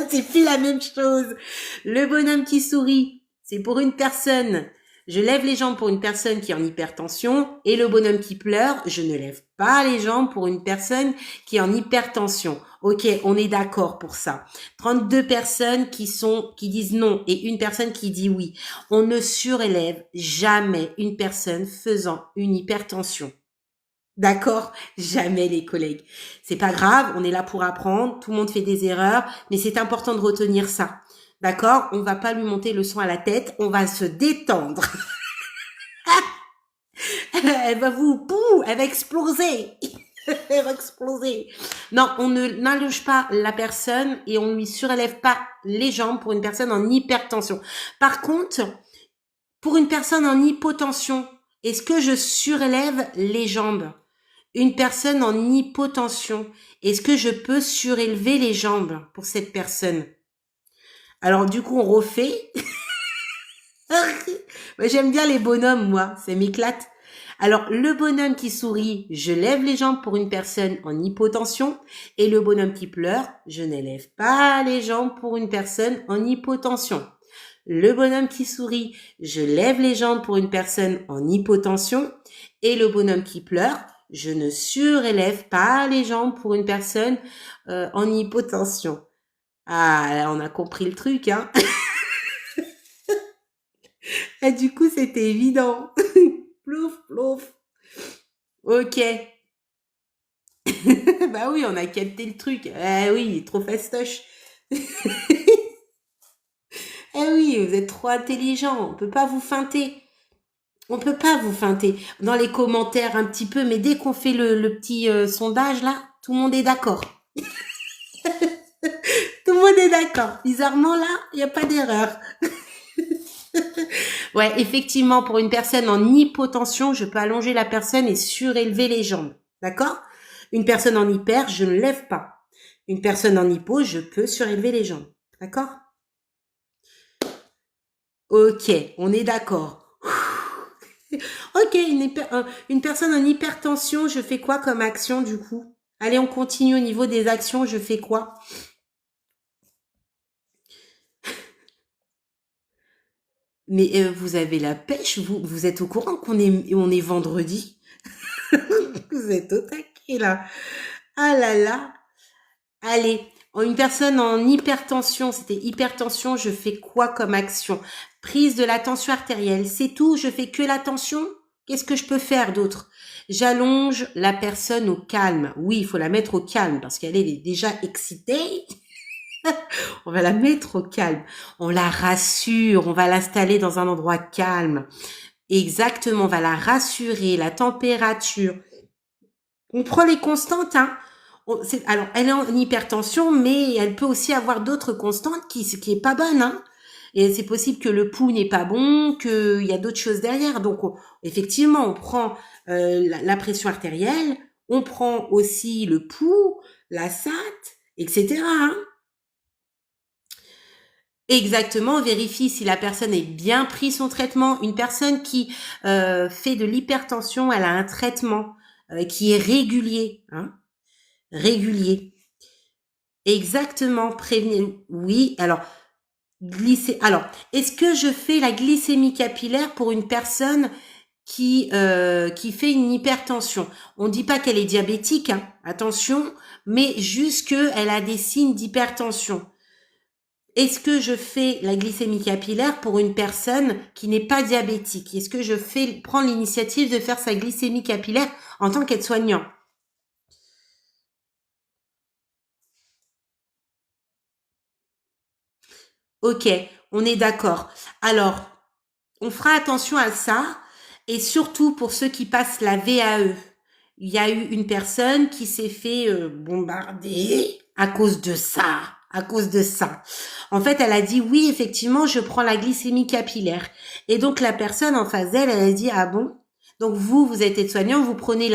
C'est plus la même chose. Le bonhomme qui sourit, c'est pour une personne. Je lève les jambes pour une personne qui est en hypertension. Et le bonhomme qui pleure, je ne lève pas les jambes pour une personne qui est en hypertension. Ok, on est d'accord pour ça. 32 personnes qui disent non et une personne qui dit oui. On ne surélève jamais une personne faisant une hypertension. D'accord? Jamais les collègues. C'est pas grave, on est là pour apprendre, tout le monde fait des erreurs, mais c'est important de retenir ça. D'accord? On va pas lui monter le son à la tête, on va se détendre. Elle va elle va exploser. Elle va exploser. Non, on ne n'allonge pas la personne et on ne lui surélève pas les jambes pour une personne en hypertension. Par contre, pour une personne en hypotension, est-ce que je surélève les jambes? Une personne en hypotension, est-ce que je peux surélever les jambes pour cette personne? Alors du coup, on refait. J'aime bien les bonhommes, moi, ça m'éclate. Alors, le bonhomme qui sourit, je lève les jambes pour une personne en hypotension. Et le bonhomme qui pleure, je n'élève pas les jambes pour une personne en hypotension. Le bonhomme qui sourit, je lève les jambes pour une personne en hypotension. Et le bonhomme qui pleure, je ne surélève pas les jambes pour une personne en hypotension. Ah, là, on a compris le truc, hein. Et du coup, c'était évident. Plouf, plouf. Ok. Bah oui, on a capté le truc. Eh oui, trop fastoche. Eh oui, vous êtes trop intelligent. On peut pas vous feinter. On peut pas vous feinter. Dans les commentaires un petit peu, mais dès qu'on fait le petit sondage là, tout le monde est d'accord. Tout le monde est d'accord. Bizarrement là, il n'y a pas d'erreur. Ouais, effectivement, pour une personne en hypotension, je peux allonger la personne et surélever les jambes. D'accord? Une personne en hyper, je ne lève pas. Une personne en hypo, je peux surélever les jambes. D'accord? Ok, on est d'accord. Ok, une personne en hypertension, je fais quoi comme action du coup? Allez, on continue au niveau des actions, je fais quoi? Mais vous avez la pêche, vous êtes au courant on est vendredi? Vous êtes au taquet là. Ah là là. Allez, une personne en hypertension, c'était hypertension, je fais quoi comme action? Prise de la tension artérielle, c'est tout, je fais que la tension? Qu'est-ce que je peux faire d'autre? J'allonge la personne au calme. Oui, il faut la mettre au calme parce qu'elle est déjà excitée. On va la mettre au calme. On la rassure, on va l'installer dans un endroit calme. Exactement, on va la rassurer, la température. On prend les constantes, hein. Alors, elle est en hypertension, mais elle peut aussi avoir d'autres constantes qui est pas bonne, hein. Et c'est possible que le pouls n'est pas bon, qu'il y a d'autres choses derrière. Donc, effectivement, on prend la pression artérielle, on prend aussi le pouls, la SAT, etc. Hein. Exactement, on vérifie si la personne a bien pris son traitement. Une personne qui fait de l'hypertension, elle a un traitement qui est régulier, hein, régulier. Exactement, prévenir. Oui, alors Alors, est-ce que je fais la glycémie capillaire pour une personne qui fait une hypertension? On dit pas qu'elle est diabétique, hein, attention, mais juste qu'elle a des signes d'hypertension. Est-ce que je fais la glycémie capillaire pour une personne qui n'est pas diabétique? Est-ce que prends l'initiative de faire sa glycémie capillaire en tant qu'aide-soignant? Ok, on est d'accord. Alors, on fera attention à ça et surtout pour ceux qui passent la VAE. Il y a eu une personne qui s'est fait bombarder à cause de ça, à cause de ça. En fait, elle a dit oui, effectivement, je prends la glycémie capillaire. Et donc la personne en face d'elle, elle a dit ah bon. Donc vous êtes aide-soignant, vous prenez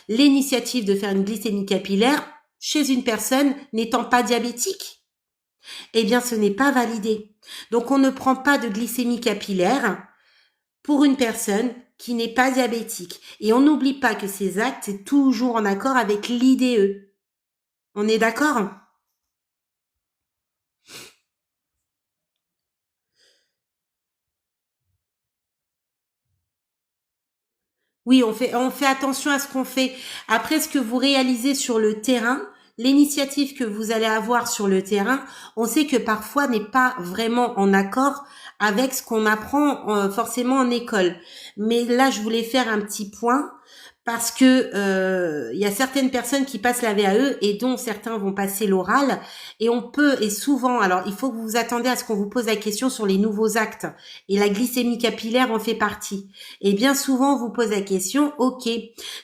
l'initiative de faire une glycémie capillaire chez une personne n'étant pas diabétique. Eh bien, ce n'est pas validé. Donc, on ne prend pas de glycémie capillaire pour une personne qui n'est pas diabétique. Et on n'oublie pas que ces actes, c'est toujours en accord avec l'IDE. On est d'accord? Oui, on fait attention à ce qu'on fait. Après, ce que vous réalisez sur le terrain, l'initiative que vous allez avoir sur le terrain, on sait que parfois n'est pas vraiment en accord avec ce qu'on apprend forcément en école. Mais là, je voulais faire un petit point parce que il y a certaines personnes qui passent la VAE et dont certains vont passer l'oral et on peut et souvent alors il faut que vous vous attendez à ce qu'on vous pose la question sur les nouveaux actes et la glycémie capillaire en fait partie. Et bien souvent, on vous pose la question, ok,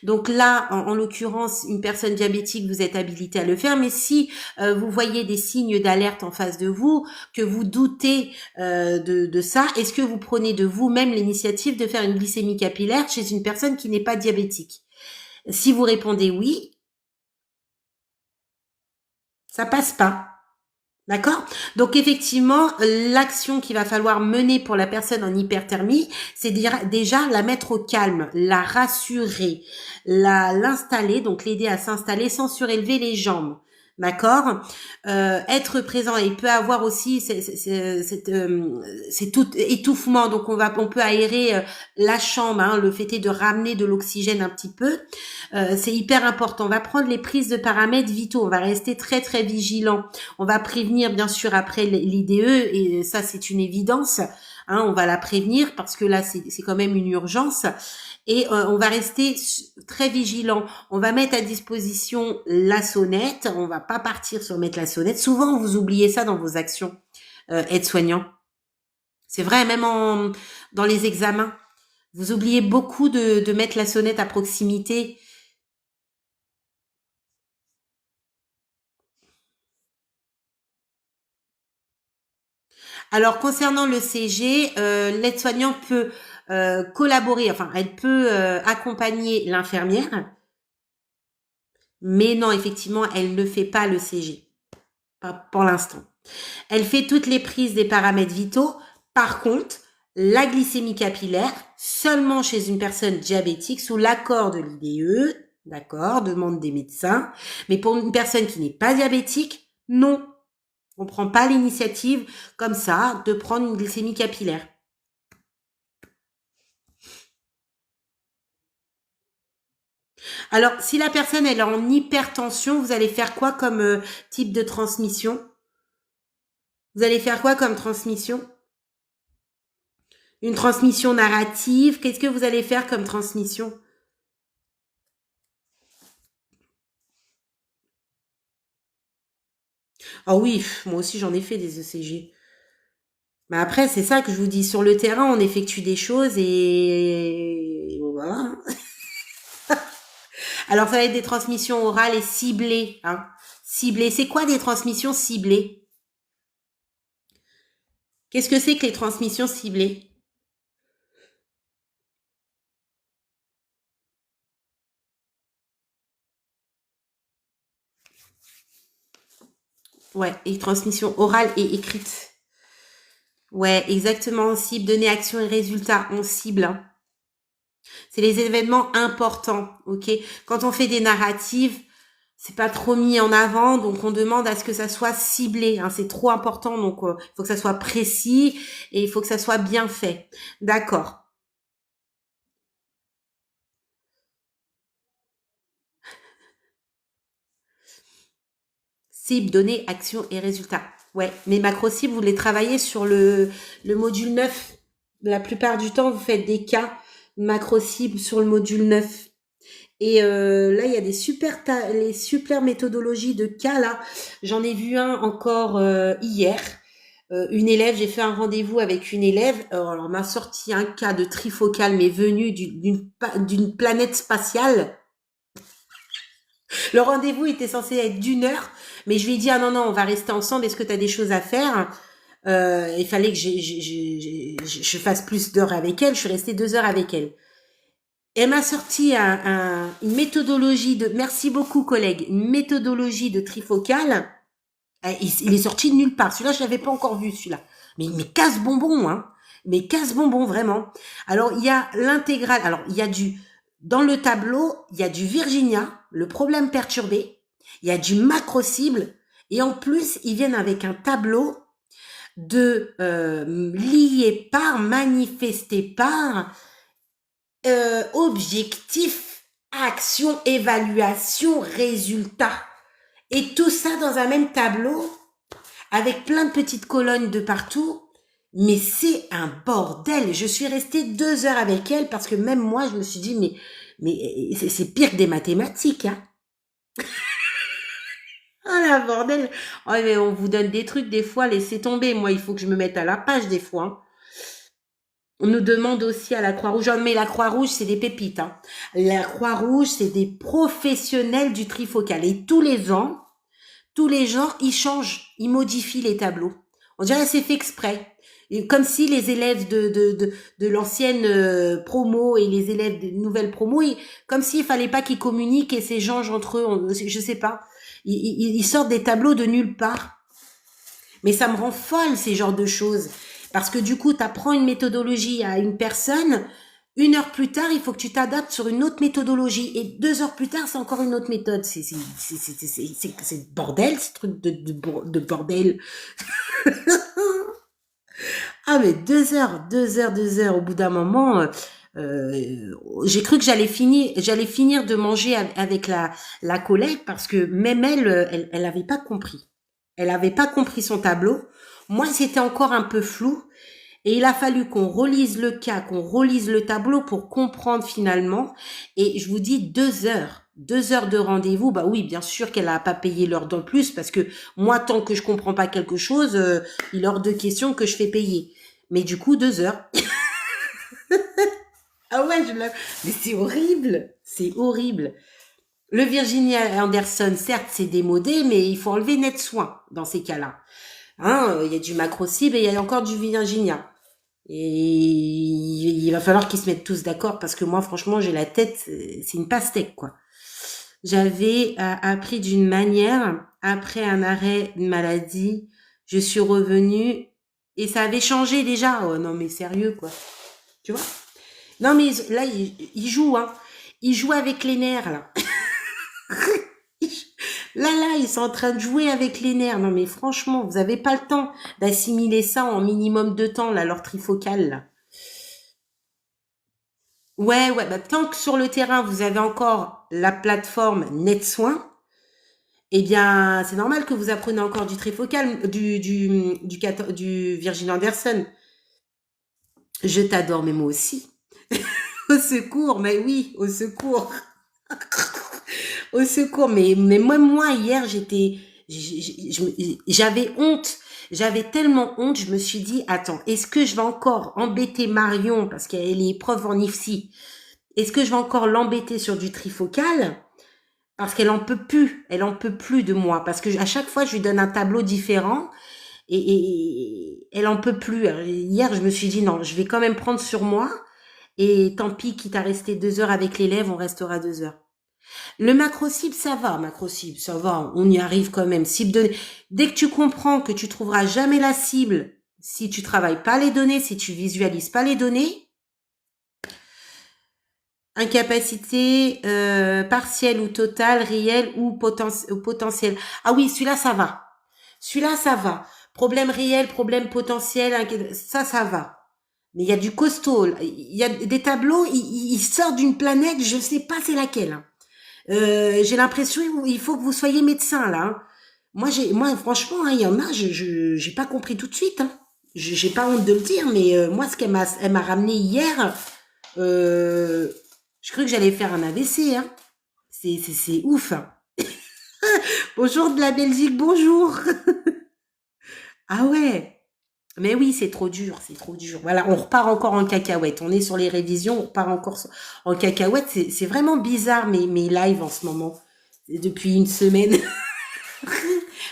donc là, en l'occurrence, une personne diabétique, vous êtes habilité à le faire, mais si vous voyez des signes d'alerte en face de vous, que vous doutez de ça, est-ce que vous prenez de vous-même l'initiative de faire une glycémie capillaire chez une personne qui n'est pas diabétique? Si vous répondez oui, ça passe pas. D'accord? Donc effectivement, l'action qu'il va falloir mener pour la personne en hyperthermie, c'est déjà la mettre au calme, la rassurer, l'installer, donc l'aider à s'installer sans surélever les jambes. D'accord? Être présent. Et il peut avoir aussi c'est tout étouffement. Donc on peut aérer la chambre. Hein, le fait est de ramener de l'oxygène un petit peu. C'est hyper important. On va prendre les prises de paramètres vitaux. On va rester très très vigilant. On va prévenir bien sûr après l'IDE et ça c'est une évidence. Hein, on va la prévenir parce que là c'est quand même une urgence et on va rester très vigilant. On va mettre à disposition la sonnette. On va pas partir sur mettre la sonnette. Souvent vous oubliez ça dans vos actions aide-soignant. C'est vrai même dans les examens. Vous oubliez beaucoup de mettre la sonnette à proximité. Alors concernant le CG, l'aide-soignant peut collaborer, enfin elle peut accompagner l'infirmière, mais non, effectivement, elle ne fait pas le CG, pas pour l'instant. Elle fait toutes les prises des paramètres vitaux. Par contre, la glycémie capillaire, seulement chez une personne diabétique, sous l'accord de l'IDE, d'accord, demande des médecins, mais pour une personne qui n'est pas diabétique, non. On ne prend pas l'initiative comme ça de prendre une glycémie capillaire. Alors, si la personne elle est en hypertension, vous allez faire quoi comme type de transmission? Vous allez faire quoi comme transmission? Une transmission narrative? Qu'est-ce que vous allez faire comme transmission? Ah oui, moi aussi j'en ai fait des ECG. Mais après, c'est ça que je vous dis. Sur le terrain, on effectue des choses et voilà. Alors, ça va être des transmissions orales et ciblées. Hein. Ciblées. C'est quoi des transmissions ciblées? Qu'est-ce que c'est que les transmissions ciblées? Ouais, et transmission orale et écrite. Ouais, exactement. On cible, donner action et résultat. On cible. Hein. C'est les événements importants, ok? Quand on fait des narratives, c'est pas trop mis en avant, donc on demande à ce que ça soit ciblé. Hein, c'est trop important, donc il faut que ça soit précis et il faut que ça soit bien fait. D'accord. Cible, données, action et résultat. Ouais, mais macro cible, vous les travaillez sur le module 9. La plupart du temps, vous faites des cas macro cible sur le module 9. Et là, il y a les super méthodologies de cas là. J'en ai vu un encore hier. Une élève, j'ai fait un rendez-vous avec une élève. Alors, on m'a sorti un cas de trifocal, mais venu d'une planète spatiale. Le rendez-vous était censé être d'1 heure, mais je lui ai dit ah non non, on va rester ensemble. Est-ce que tu as des choses à faire? Il fallait que je fasse plus d'heures avec elle. Je suis restée 2 heures avec elle. Elle m'a sorti une méthodologie de, merci beaucoup collègue, une méthodologie de trifocal. Il est sorti de nulle part. Celui-là, je l'avais pas encore vu, celui-là. Mais casse-bonbon, hein. Mais casse-bonbon, vraiment. Alors, il y a l'intégrale. Alors, il y a dans le tableau, il y a du Virginia, le problème perturbé. Il y a du macro cible. Et en plus, ils viennent avec un tableau de lié par, manifesté par. Objectif, action, évaluation, résultat. Et tout ça dans un même tableau, avec plein de petites colonnes de partout. Mais c'est un bordel. Je suis restée 2 heures avec elle parce que même moi, je me suis dit, mais c'est pire que des mathématiques, hein. Ah la bordel. Oh, mais on vous donne des trucs des fois, laissez tomber. Moi, il faut que je me mette à la page des fois, hein. On nous demande aussi à la Croix-Rouge, oh, mais la Croix-Rouge, c'est des pépites, hein. La Croix-Rouge, c'est des professionnels du trifocal. Et tous les gens, ils changent, ils modifient les tableaux. On dirait que c'est fait exprès. Et comme si les élèves de l'ancienne promo et les élèves de nouvelles promo, comme s'il fallait pas qu'ils communiquent et s'échangent entre eux, je sais pas. Ils sortent des tableaux de nulle part. Mais ça me rend folle, ces genres de choses. Parce que du coup, tu apprends une méthodologie à une personne, 1 heure plus tard, il faut que tu t'adaptes sur une autre méthodologie. Et 2 heures plus tard, c'est encore une autre méthode. C'est bordel, ce truc de bordel. Ah, mais 2 heures, 2 heures, 2 heures, au bout d'un moment, j'ai cru que j'allais finir de manger avec la collègue parce que même elle avait pas compris. Elle avait pas compris son tableau. Moi, c'était encore un peu flou. Et il a fallu qu'on relise le cas, qu'on relise le tableau pour comprendre finalement. Et je vous dis 2 heures. 2 heures de rendez-vous, bah oui, bien sûr qu'elle n'a pas payé l'heure de plus parce que moi, tant que je comprends pas quelque chose, il est hors de question que je fais payer. Mais du coup, 2 heures. Ah ouais, mais c'est horrible. C'est horrible. Le Virginia Anderson, certes, c'est démodé, mais il faut enlever net soin dans ces cas-là. Hein, il y a du macro-cible et il y a encore du Virginia. Et il va falloir qu'ils se mettent tous d'accord parce que moi, franchement, j'ai la tête, c'est une pastèque, quoi. J'avais appris d'une manière, après un arrêt de maladie, je suis revenue et ça avait changé déjà. Oh non, mais sérieux, quoi. Tu vois? Non, mais là, il joue, hein. Il joue avec les nerfs, là. Là, ils sont en train de jouer avec les nerfs. Non, mais franchement, vous avez pas le temps d'assimiler ça en minimum de temps, là, leur trifocale, là. Ouais, ouais, bah, tant que sur le terrain, vous avez encore la plateforme NetSoin, eh bien, c'est normal que vous apprenez encore du trifocal, du Virgin Anderson. Je t'adore, mais moi aussi. Au secours, mais oui, au secours. Au secours, mais moi, hier, j'avais honte. J'avais tellement honte, je me suis dit, attends, est-ce que je vais encore embêter Marion, parce qu'elle est prof en IFSI, est-ce que je vais encore l'embêter sur du trifocal? Parce qu'elle en peut plus, elle en peut plus de moi, parce que à chaque fois, je lui donne un tableau différent, et elle en peut plus. Alors, hier, je me suis dit, non, je vais quand même prendre sur moi, et tant pis, quitte à rester 2 heures avec l'élève, on restera 2 heures. Le macro-cible, ça va, macro-cible, ça va, on y arrive quand même. Dès que tu comprends que tu trouveras jamais la cible, si tu travailles pas les données, si tu visualises pas les données, incapacité partielle ou totale, réelle ou potentielle. Ah oui, celui-là, ça va. Celui-là, ça va. Problème réel, problème potentiel, ça va. Mais il y a du costaud. Il y a des tableaux, ils sortent d'une planète, je sais pas c'est laquelle, hein. J'ai l'impression il faut que vous soyez médecin là, hein. Moi franchement, hein, il y en a, j'ai pas compris tout de suite, hein. J'ai pas honte de le dire, mais moi ce elle m'a ramené hier, euh, je crois que j'allais faire un AVC, hein. C'est ouf, hein. Bonjour de la Belgique, bonjour. Ah ouais. Mais oui, c'est trop dur, c'est trop dur. Voilà, on repart encore en cacahuète. On est sur les révisions, on repart encore en cacahuète. C'est vraiment bizarre mes lives en ce moment. Depuis une semaine.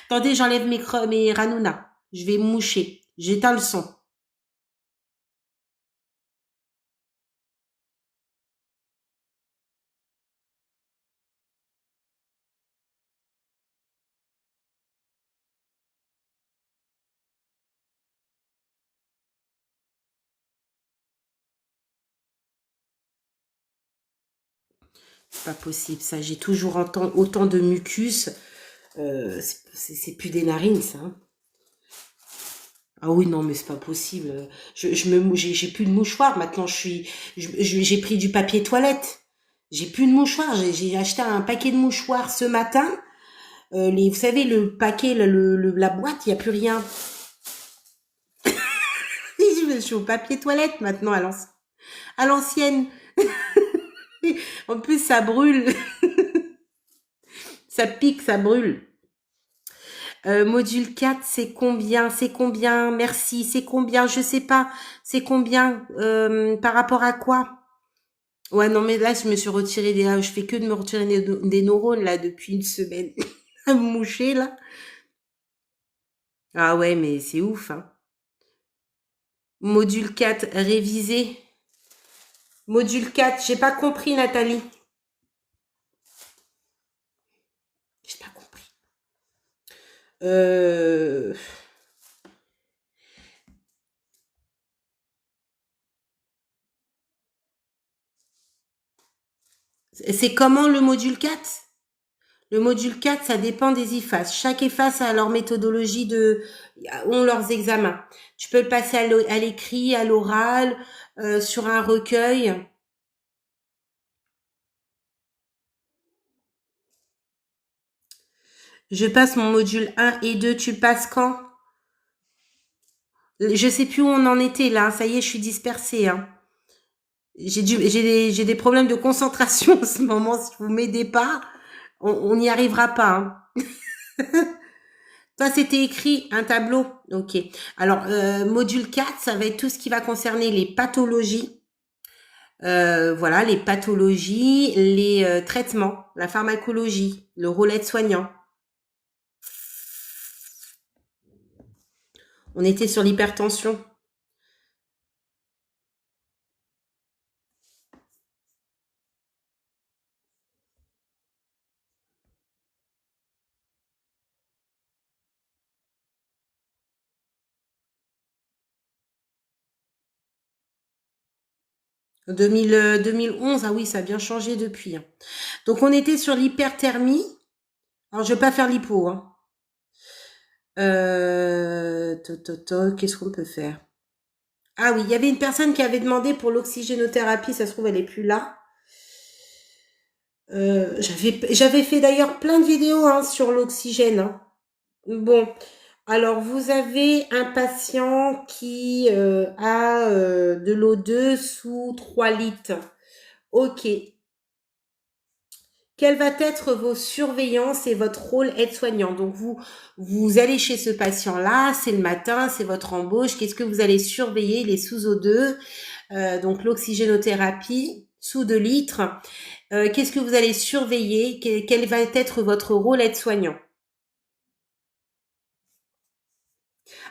Attendez, j'enlève mes ranounas. Je vais moucher. J'éteins le son. C'est pas possible, ça. J'ai toujours autant de mucus. C'est plus des narines, ça, hein. Ah oui, non, mais c'est pas possible. J'ai plus de mouchoir. Maintenant, j'ai pris du papier toilette. J'ai plus de mouchoir. J'ai acheté un paquet de mouchoirs ce matin. Vous savez, le paquet, la boîte, il y a plus rien. Je suis au papier toilette maintenant à l'ancienne. En plus, ça brûle. Ça pique, ça brûle. Module 4, c'est combien? C'est combien? Merci. C'est combien? Je sais pas. C'est combien? Par rapport à quoi? Ouais, non, mais là, je me suis retiré je fais que de me retirer des neurones, là, depuis une semaine. À me moucher, là. Ah ouais, mais c'est ouf, hein. Module 4, révisé. Module 4, j'ai pas compris, Nathalie. J'ai pas compris. C'est comment le module 4? Le module 4, ça dépend des IFAS. Chaque IFAS a leur méthodologie ont leurs examens. Tu peux le passer à l'écrit, à l'oral, sur un recueil. Je passe mon module 1 et 2. Tu le passes quand? Je sais plus où on en était là. Ça y est, je suis dispersée, hein. J'ai des problèmes de concentration en ce moment. Si vous m'aidez pas, on n'y arrivera pas, hein. Toi, c'était écrit un tableau. Ok. Alors, module 4, ça va être tout ce qui va concerner les pathologies. Voilà, les pathologies, les traitements, la pharmacologie, le rôle aide-soignant. On était sur l'hypertension. En 2011, ah oui, ça a bien changé depuis, hein. Donc, on était sur l'hyperthermie. Alors, je vais pas faire l'hypo, hein. Qu'est-ce qu'on peut faire? Ah oui, il y avait une personne qui avait demandé pour l'oxygénothérapie, ça se trouve, elle est plus là. J'avais fait d'ailleurs plein de vidéos, hein, sur l'oxygène, hein. Bon, alors vous avez un patient qui a de l'O2 sous 3 litres. Ok. Quelle va être vos surveillances et votre rôle aide-soignant? Donc vous allez chez ce patient-là, c'est le matin, c'est votre embauche. Qu'est-ce que vous allez surveiller? Les sous O2, donc l'oxygénothérapie, sous 2 litres. Qu'est-ce que vous allez surveiller? Quel va être votre rôle aide-soignant?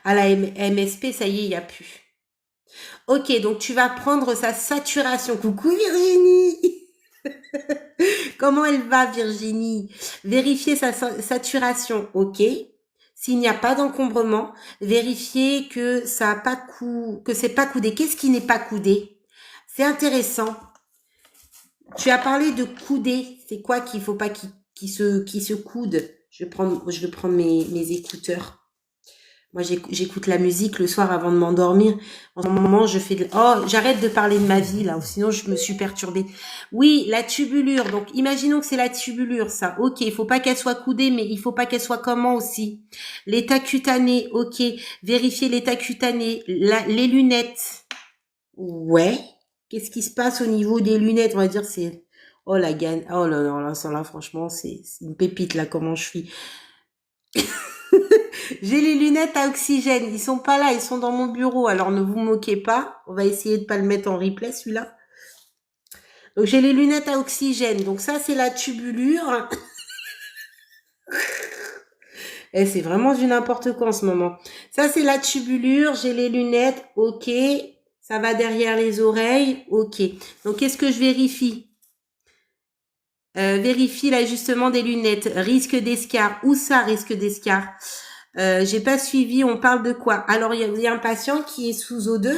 À la MSP, ça y est, il n'y a plus. Ok, donc tu vas prendre sa saturation. Coucou Virginie. Comment elle va Virginie? Vérifier sa saturation. Ok. S'il n'y a pas d'encombrement, vérifier que ça a pas que c'est pas coudé. Qu'est-ce qui n'est pas coudé? C'est intéressant. Tu as parlé de couder. C'est quoi qu'il faut pas qui se coude? Je vais prendre mes écouteurs. Moi, j'écoute la musique le soir avant de m'endormir. En ce moment, je fais oh, j'arrête de parler de ma vie, là, sinon je me suis perturbée. Oui, la tubulure. Donc, imaginons que c'est la tubulure, ça. Ok, il faut pas qu'elle soit coudée, mais il faut pas qu'elle soit comment aussi? L'état cutané, ok. Vérifier l'état cutané. Les lunettes. Ouais. Qu'est-ce qui se passe au niveau des lunettes? On va dire, c'est... Oh, la gagne. Oh là là, ça là, franchement, c'est une pépite, là, comment je suis. J'ai les lunettes à oxygène. Ils sont pas là, ils sont dans mon bureau. Alors ne vous moquez pas. On va essayer de pas le mettre en replay celui-là. Donc j'ai les lunettes à oxygène. Donc ça c'est la tubulure. Et c'est vraiment du n'importe quoi en ce moment. Ça c'est la tubulure. J'ai les lunettes. Ok. Ça va derrière les oreilles. Ok. Donc qu'est-ce que je vérifie? Vérifie l'ajustement des lunettes. Risque d'escar. Où ça risque d'escar? J'ai pas suivi, on parle de quoi? Alors, il y a un patient qui est sous O2.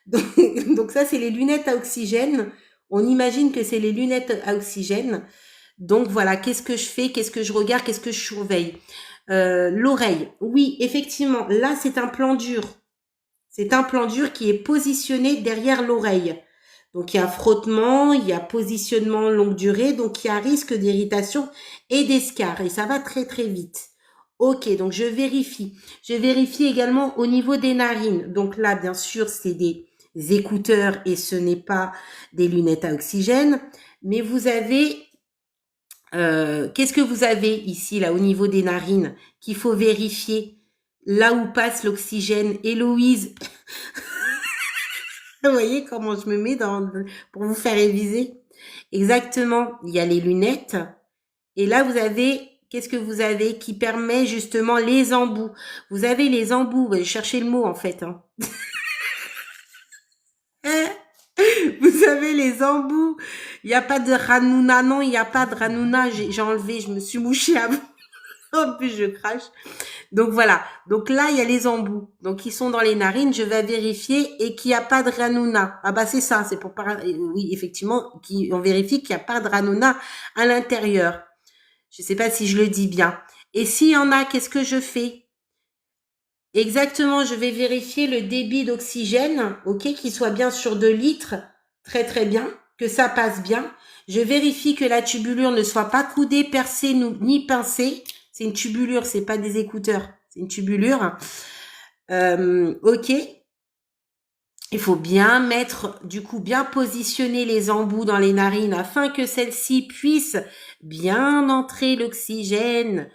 Donc ça, c'est les lunettes à oxygène. On imagine que c'est les lunettes à oxygène. Donc voilà, qu'est-ce que je fais? Qu'est-ce que je regarde? Qu'est-ce que je surveille? L'oreille. Oui, effectivement, là, c'est un plan dur. C'est un plan dur qui est positionné derrière l'oreille. Donc, il y a frottement, il y a positionnement longue durée, donc il y a risque d'irritation et d'escarre. Et ça va très, très vite. Ok, donc je vérifie. Je vérifie également au niveau des narines. Donc là, bien sûr, c'est des écouteurs et ce n'est pas des lunettes à oxygène. Mais vous avez... qu'est-ce que vous avez ici, là, au niveau des narines, qu'il faut vérifier? Là où passe l'oxygène. Héloïse, vous voyez comment je me mets pour vous faire réviser? Exactement. Il y a les lunettes. Et là, vous avez, qu'est-ce que vous avez qui permet justement les embouts? Vous avez les embouts. Vous allez chercher le mot, en fait. Hein. Vous avez les embouts. Il n'y a pas de Ranouna. Non, il n'y a pas de Ranouna. J'ai enlevé, je me suis mouchée avant. En plus, je crache. Donc voilà. Donc là, il y a les embouts. Donc ils sont dans les narines. Je vais vérifier et qu'il n'y a pas de Ranouna. Ah bah c'est ça. C'est pour oui, effectivement, on vérifie qu'il n'y a pas de Ranouna à l'intérieur. Je ne sais pas si je le dis bien. Et s'il y en a, qu'est-ce que je fais? Exactement, je vais vérifier le débit d'oxygène, ok, qu'il soit bien sur 2 litres, très très bien, que ça passe bien. Je vérifie que la tubulure ne soit pas coudée, percée ni pincée. C'est une tubulure, c'est pas des écouteurs, c'est une tubulure. Ok. Il faut bien mettre, du coup, bien positionner les embouts dans les narines afin que celles-ci puissent bien entrer l'oxygène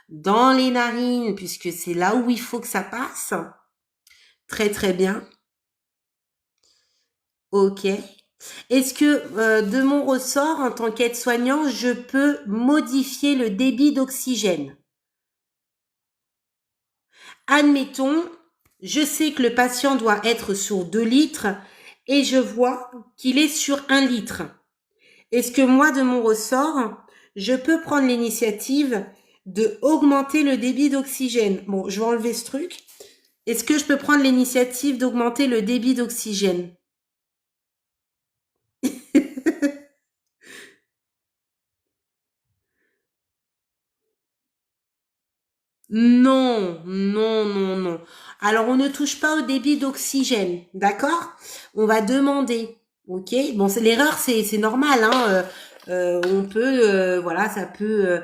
dans les narines, puisque c'est là où il faut que ça passe. Très, très bien. Ok. Est-ce que de mon ressort, en tant qu'aide-soignant, je peux modifier le débit d'oxygène? Admettons, je sais que le patient doit être sur 2 litres et je vois qu'il est sur 1 litre. Est-ce que moi, de mon ressort, je peux prendre l'initiative de augmenter le débit d'oxygène? Bon, je vais enlever ce truc. Est-ce que je peux prendre l'initiative d'augmenter le débit d'oxygène? Non, non, non, non. Alors, on ne touche pas au débit d'oxygène, d'accord? On va demander, ok? Bon, l'erreur, c'est normal, hein? On peut, voilà, ça peut,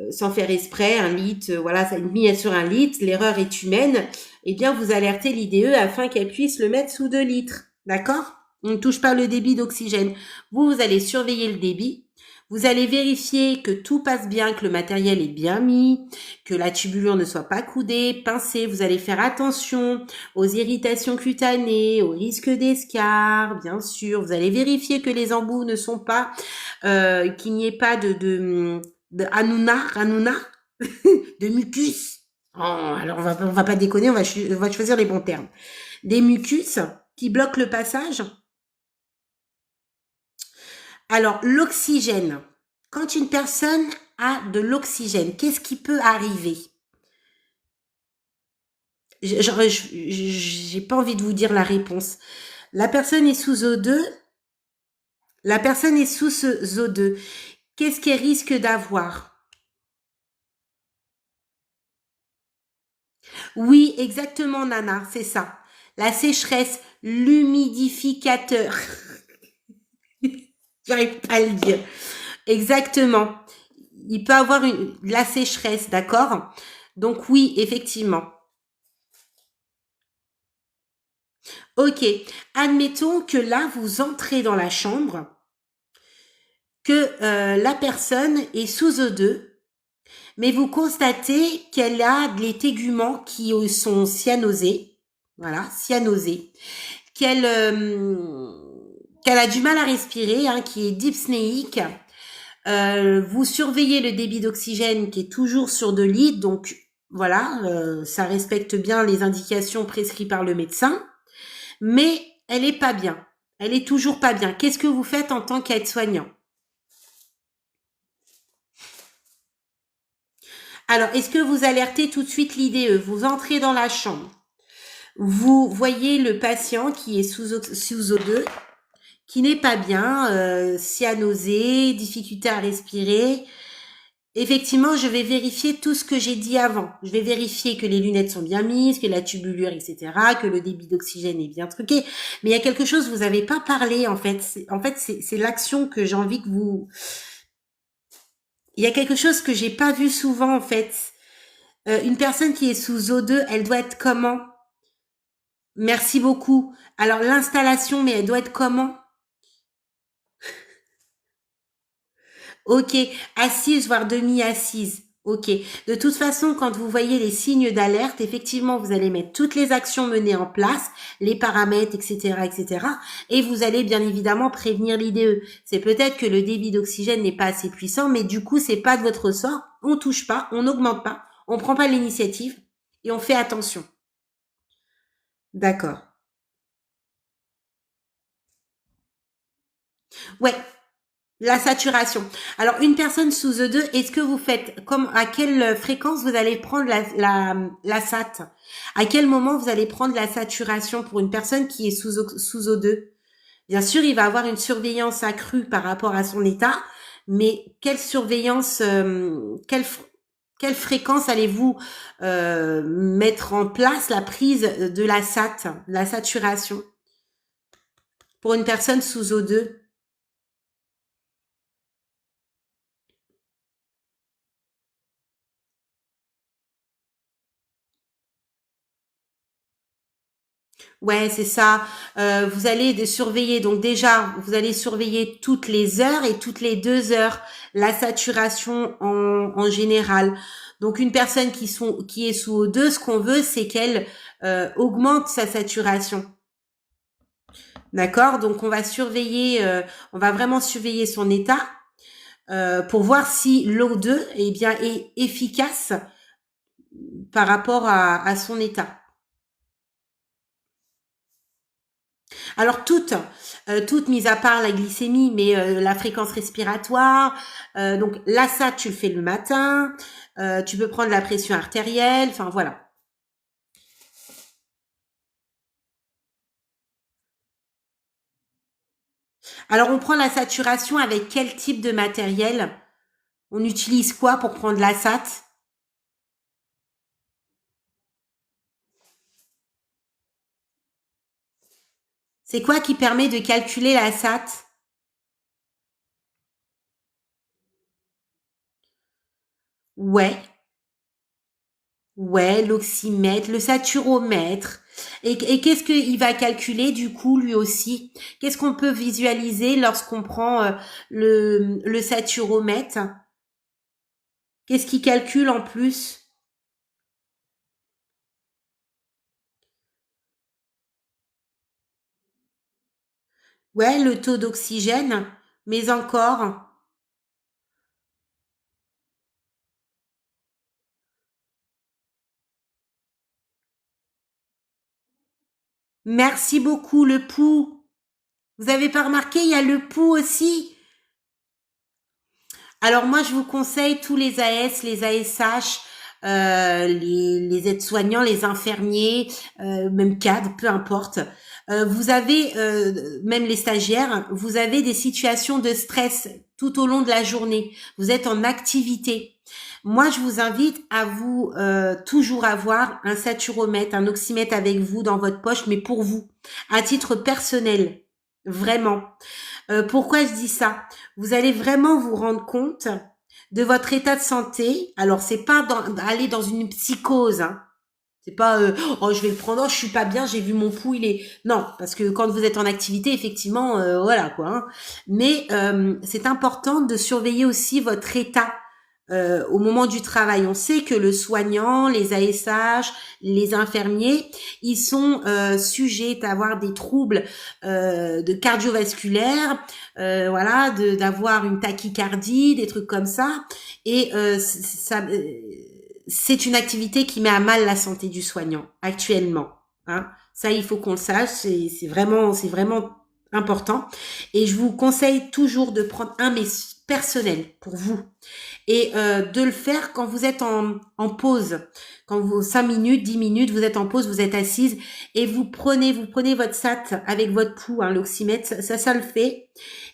sans faire exprès, 1 litre, voilà, ça une mise sur 1 litre, l'erreur est humaine. Eh bien, vous alertez l'IDE afin qu'elle puisse le mettre sous 2 litres, d'accord? On ne touche pas le débit d'oxygène. Vous allez surveiller le débit. Vous allez vérifier que tout passe bien, que le matériel est bien mis, que la tubulure ne soit pas coudée, pincée. Vous allez faire attention aux irritations cutanées, au risque d'escarre, bien sûr. Vous allez vérifier que les embouts ne sont pas, qu'il n'y ait pas de Hanouna, de mucus. Oh, alors on va pas déconner, on va choisir les bons termes. Des mucus qui bloquent le passage. Alors, l'oxygène. Quand une personne a de l'oxygène, qu'est-ce qui peut arriver? J'ai pas envie de vous dire la réponse. La personne est sous O2. La personne est sous ce O2. Qu'est-ce qu'elle risque d'avoir? Oui, exactement, Nana, c'est ça. La sécheresse, l'humidificateur. J'arrive pas à le dire. Exactement. Il peut avoir la sécheresse, d'accord? Donc oui, effectivement. Ok. Admettons que là, vous entrez dans la chambre, que la personne est sous O2, mais vous constatez qu'elle a des téguments qui sont cyanosés. Voilà, cyanosés. Qu'elle a du mal à respirer, hein, qui est dyspnéique. Vous surveillez le débit d'oxygène qui est toujours sur 2 litres, donc voilà, ça respecte bien les indications prescrites par le médecin, mais elle est pas bien. Elle est toujours pas bien. Qu'est-ce que vous faites en tant qu'aide-soignant? Alors, est-ce que vous alertez tout de suite l'IDE? Vous entrez dans la chambre. Vous voyez le patient qui est sous O2, qui n'est pas bien, cyanosé, difficulté à respirer. Effectivement, je vais vérifier tout ce que j'ai dit avant. Je vais vérifier que les lunettes sont bien mises, que la tubulure, etc., que le débit d'oxygène est bien truqué. Mais il y a quelque chose, vous n'avez pas parlé, en fait. C'est l'action que j'ai envie que vous... Il y a quelque chose que j'ai pas vu souvent, en fait. Une personne qui est sous O2, elle doit être comment? Merci beaucoup. Alors, l'installation, mais elle doit être comment? Ok, assise, voire demi-assise. Ok. De toute façon, quand vous voyez les signes d'alerte, effectivement, vous allez mettre toutes les actions menées en place, les paramètres, etc., etc., et vous allez bien évidemment prévenir l'IDE. C'est peut-être que le débit d'oxygène n'est pas assez puissant, mais du coup, c'est pas de votre ressort. On touche pas, on n'augmente pas, on prend pas l'initiative et on fait attention. D'accord. Ouais, la saturation. Alors, une personne sous E2, est-ce que vous faites, comme à quelle fréquence vous allez prendre la SAT? À quel moment vous allez prendre la saturation pour une personne qui est sous O2? Bien sûr, il va avoir une surveillance accrue par rapport à son état, mais quelle surveillance, quelle fréquence allez-vous mettre en place la prise de la SAT, la saturation, pour une personne sous O2? Ouais, c'est ça. Vous allez surveiller, donc déjà, vous allez surveiller toutes les heures et toutes les 2 heures la saturation en général. Donc une personne qui est sous O2, ce qu'on veut, c'est qu'elle augmente sa saturation. D'accord? Donc on va vraiment surveiller son état pour voir si l'O2 est efficace par rapport à son état. Alors toutes mises à part la glycémie, mais la fréquence respiratoire. Donc là, ça, tu le fais le matin. Tu peux prendre la pression artérielle. Enfin voilà. Alors on prend la saturation avec quel type de matériel? On utilise quoi pour prendre la SAT? C'est quoi qui permet de calculer la SAT? Ouais, ouais, l'oxymètre, le saturomètre. Et qu'est-ce qu'il va calculer du coup lui aussi? Qu'est-ce qu'on peut visualiser lorsqu'on prend le saturomètre? Qu'est-ce qu'il calcule en plus? Ouais, le taux d'oxygène, mais encore. Merci beaucoup, le pouls. Vous avez pas remarqué, il y a le pouls aussi. Alors moi, je vous conseille tous les AS, les ASH, les aides-soignants, les infirmiers, même cadres, peu importe. Vous avez, même les stagiaires, vous avez des situations de stress tout au long de la journée. Vous êtes en activité. Moi, je vous invite à vous toujours avoir un saturomètre, un oxymètre avec vous dans votre poche, mais pour vous, à titre personnel, vraiment. Pourquoi je dis ça? Vous allez vraiment vous rendre compte de votre état de santé. Alors, c'est pas aller dans une psychose, hein. C'est pas oh je vais le prendre, oh, je suis pas bien, j'ai vu mon pouls, il est non parce que quand vous êtes en activité effectivement voilà quoi. Hein. Mais c'est important de surveiller aussi votre état au moment du travail. On sait que le soignant, les ASH, les infirmiers, ils sont sujets à avoir des troubles de cardiovasculaires, voilà, d'avoir une tachycardie, des trucs comme ça. Et ça, c'est une activité qui met à mal la santé du soignant actuellement. Hein. Ça, il faut qu'on le sache. C'est vraiment important. Et je vous conseille toujours de prendre personnel pour vous. Et de le faire quand vous êtes en pause. Quand vous 5 minutes, 10 minutes, vous êtes en pause, vous êtes assise et vous prenez votre SAT avec votre pouls, hein, l'oxymètre, ça le fait.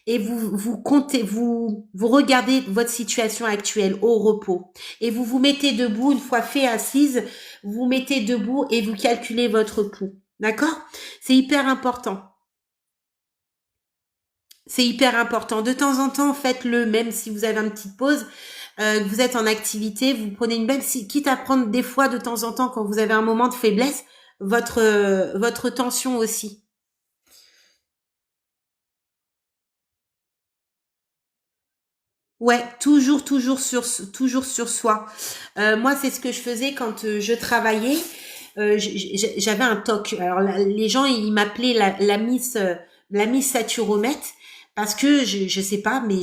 Et vous comptez, vous regardez votre situation actuelle au repos. Et vous vous mettez debout, une fois fait assise, vous vous mettez debout et vous calculez votre pouls. D'accord? C'est hyper important. C'est hyper important. De temps en temps, faites-le, même si vous avez une petite pause, que vous êtes en activité, vous prenez une belle, quitte à prendre des fois de temps en temps, quand vous avez un moment de faiblesse, votre tension aussi. Ouais, toujours sur soi. Moi, c'est ce que je faisais quand je travaillais. J'avais un TOC. Alors, les gens, ils m'appelaient la Miss Saturomètre parce que je sais pas, mais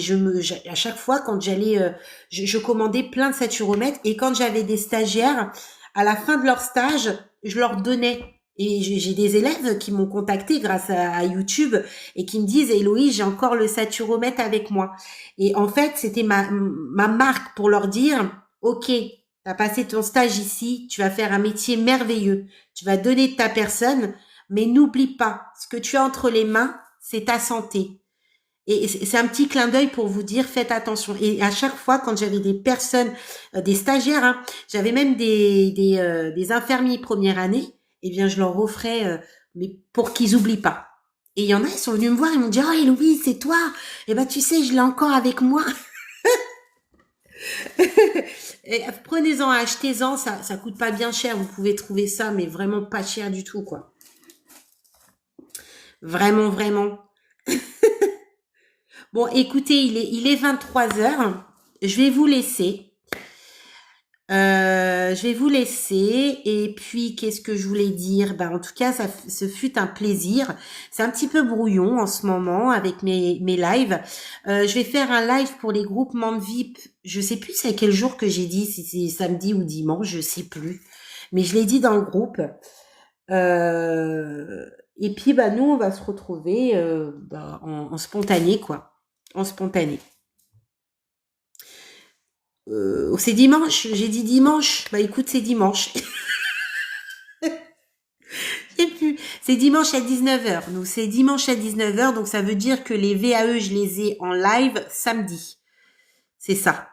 à chaque fois quand j'allais, je commandais plein de saturomètres et quand j'avais des stagiaires, à la fin de leur stage, je leur donnais. Et j'ai des élèves qui m'ont contacté grâce à YouTube et qui me disent, Héloïse, j'ai encore le saturomètre avec moi. Et en fait, c'était ma marque pour leur dire, OK, t'as passé ton stage ici, tu vas faire un métier merveilleux. Tu vas donner de ta personne, mais n'oublie pas, ce que tu as entre les mains, c'est ta santé. Et c'est un petit clin d'œil pour vous dire, faites attention. Et à chaque fois, quand j'avais des personnes, des stagiaires, hein, j'avais même des infirmiers première année, eh bien, je leur offrais, mais pour qu'ils oublient pas. Et il y en a, ils sont venus me voir, ils m'ont dit, oh, Louis, c'est toi. Eh ben, tu sais, je l'ai encore avec moi. Prenez-en, achetez-en, ça coûte pas bien cher. Vous pouvez trouver ça, mais vraiment pas cher du tout, quoi. Vraiment, vraiment. Bon, écoutez, il est 23 heures. Je vais vous laisser. Je vais vous laisser. Et puis, qu'est-ce que je voulais dire? Ben, en tout cas, ce fut un plaisir. C'est un petit peu brouillon en ce moment avec mes lives. Je vais faire un live pour les groupes membres VIP. Je sais plus c'est à quel jour que j'ai dit, si c'est samedi ou dimanche, je sais plus. Mais je l'ai dit dans le groupe. Et puis, bah, nous, on va se retrouver en spontané, quoi. En spontané. C'est dimanche, j'ai dit dimanche. Bah écoute, c'est dimanche. Je sais plus. C'est dimanche à 19h. Donc c'est dimanche à 19h, donc ça veut dire que les VAE, je les ai en live samedi. C'est ça.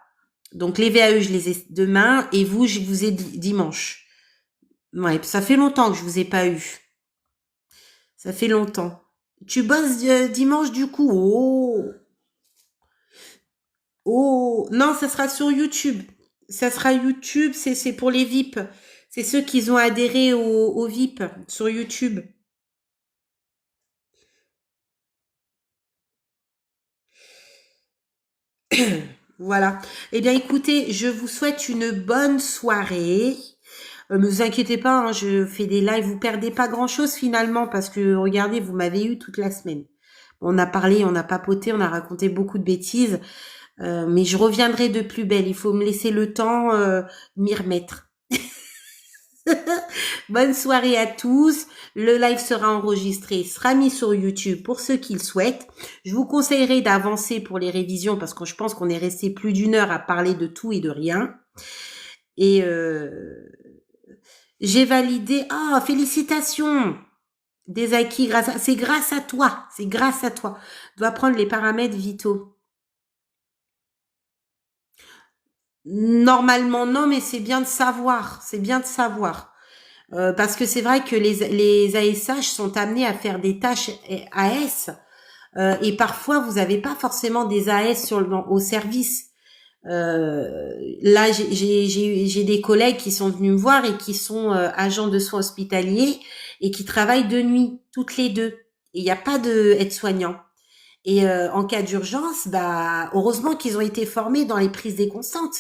Donc les VAE, je les ai demain et vous, je vous ai dimanche. Ouais, ça fait longtemps que je vous ai pas eu. Ça fait longtemps. Tu bosses dimanche du coup. Oh. Oh, non, ça sera sur YouTube. Ça sera YouTube, c'est pour les VIP. C'est ceux qui ont adhéré au VIP sur YouTube. Voilà. Eh bien, écoutez, je vous souhaite une bonne soirée. Ne vous inquiétez pas, hein, je fais des lives, vous perdez pas grand-chose finalement parce que regardez, vous m'avez eu toute la semaine. On a parlé, on a papoté, on a raconté beaucoup de bêtises, mais je reviendrai de plus belle. Il faut me laisser le temps de m'y remettre. Bonne soirée à tous. Le live sera enregistré, sera mis sur YouTube pour ceux qui le souhaitent. Je vous conseillerais d'avancer pour les révisions parce que je pense qu'on est resté plus d'une heure à parler de tout et de rien. Et j'ai validé. Ah, félicitations des acquis. C'est grâce à toi. C'est grâce à toi. Tu dois prendre les paramètres vitaux. Normalement, non, mais c'est bien de savoir. C'est bien de savoir. Parce que c'est vrai que les ASH sont amenés à faire des tâches AS et parfois vous n'avez pas forcément des AS au service. Là, j'ai des collègues qui sont venus me voir et qui sont agents de soins hospitaliers et qui travaillent de nuit, toutes les deux. Et il n'y a pas de aide-soignant. Et en cas d'urgence, bah heureusement qu'ils ont été formés dans les prises des constantes.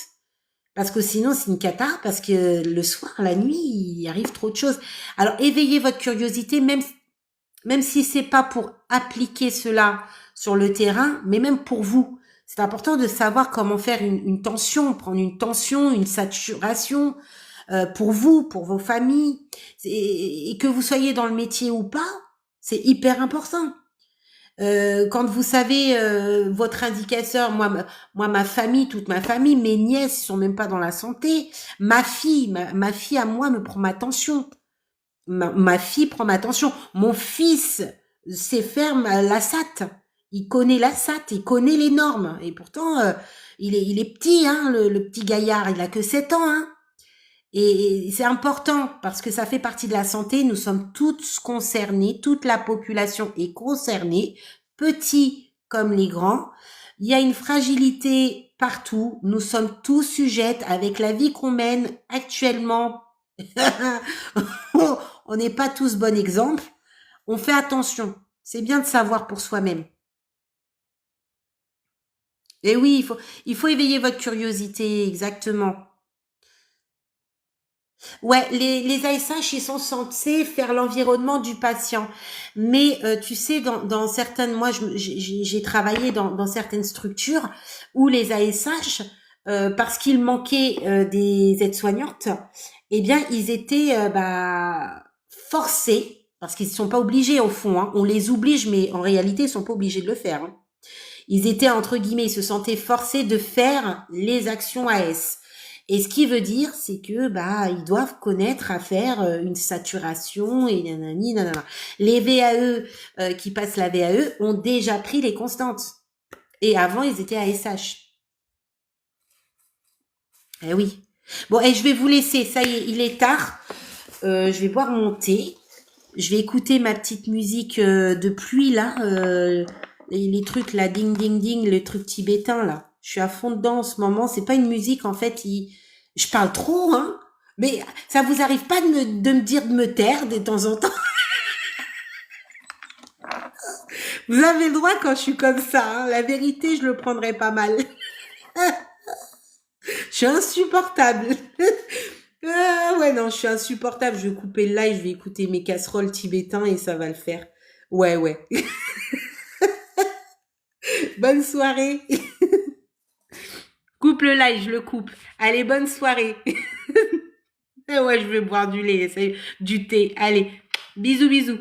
Parce que sinon, c'est une cata, parce que le soir, la nuit, il arrive trop de choses. Alors, éveillez votre curiosité, même si c'est pas pour appliquer cela sur le terrain, mais même pour vous. C'est important de savoir comment faire une tension, prendre une tension, une saturation, pour vous, pour vos familles. Et que vous soyez dans le métier ou pas, c'est hyper important. Quand vous savez votre indicateur, moi, ma famille, toute ma famille, mes nièces sont même pas dans la santé. Ma fille à moi me prend ma tension. Ma fille prend ma tension. Mon fils sait faire la SAT. Il connaît la SAT, il connaît les normes. Et pourtant, il est petit, hein, le petit gaillard. Il a que 7 ans, hein. Et c'est important parce que ça fait partie de la santé. Nous sommes tous concernés, toute la population est concernée, petits comme les grands. Il y a une fragilité partout. Nous sommes tous sujettes avec la vie qu'on mène actuellement. On n'est pas tous bon exemple. On fait attention. C'est bien de savoir pour soi-même. Et oui, il faut éveiller votre curiosité, exactement. Ouais, les ASH, ils sont censés faire l'environnement du patient. Mais tu sais, dans certaines, moi, j'ai travaillé dans certaines structures où les ASH, parce qu'il manquait des aides-soignantes, eh bien, ils étaient forcés, parce qu'ils ne sont pas obligés au fond, hein. On les oblige, mais en réalité, ils sont pas obligés de le faire, hein. Ils étaient, entre guillemets, ils se sentaient forcés de faire les actions AS. Et ce qui veut dire, c'est que ils doivent connaître à faire une saturation et nanani nanana. Les VAE qui passent la VAE ont déjà pris les constantes. Et avant, ils étaient ASH. Eh oui. Bon, et je vais vous laisser. Ça y est, il est tard. Je vais boire mon thé. Je vais écouter ma petite musique de pluie là. Les trucs là, ding ding ding, les trucs tibétains là. Je suis à fond dedans en ce moment. C'est pas une musique en fait. Je parle trop, hein. Mais ça vous arrive pas de me dire de me taire de temps en temps? Vous avez le droit quand je suis comme ça, hein. La vérité, je le prendrais pas mal. Je suis insupportable. Ah ouais, non, je suis insupportable. Je vais couper le live, je vais écouter mes casseroles tibétains et ça va le faire. Ouais, ouais. Bonne soirée. Coupe le live, je le coupe. Allez, bonne soirée. Et ouais, je vais boire du lait, du thé. Allez, bisous, bisous.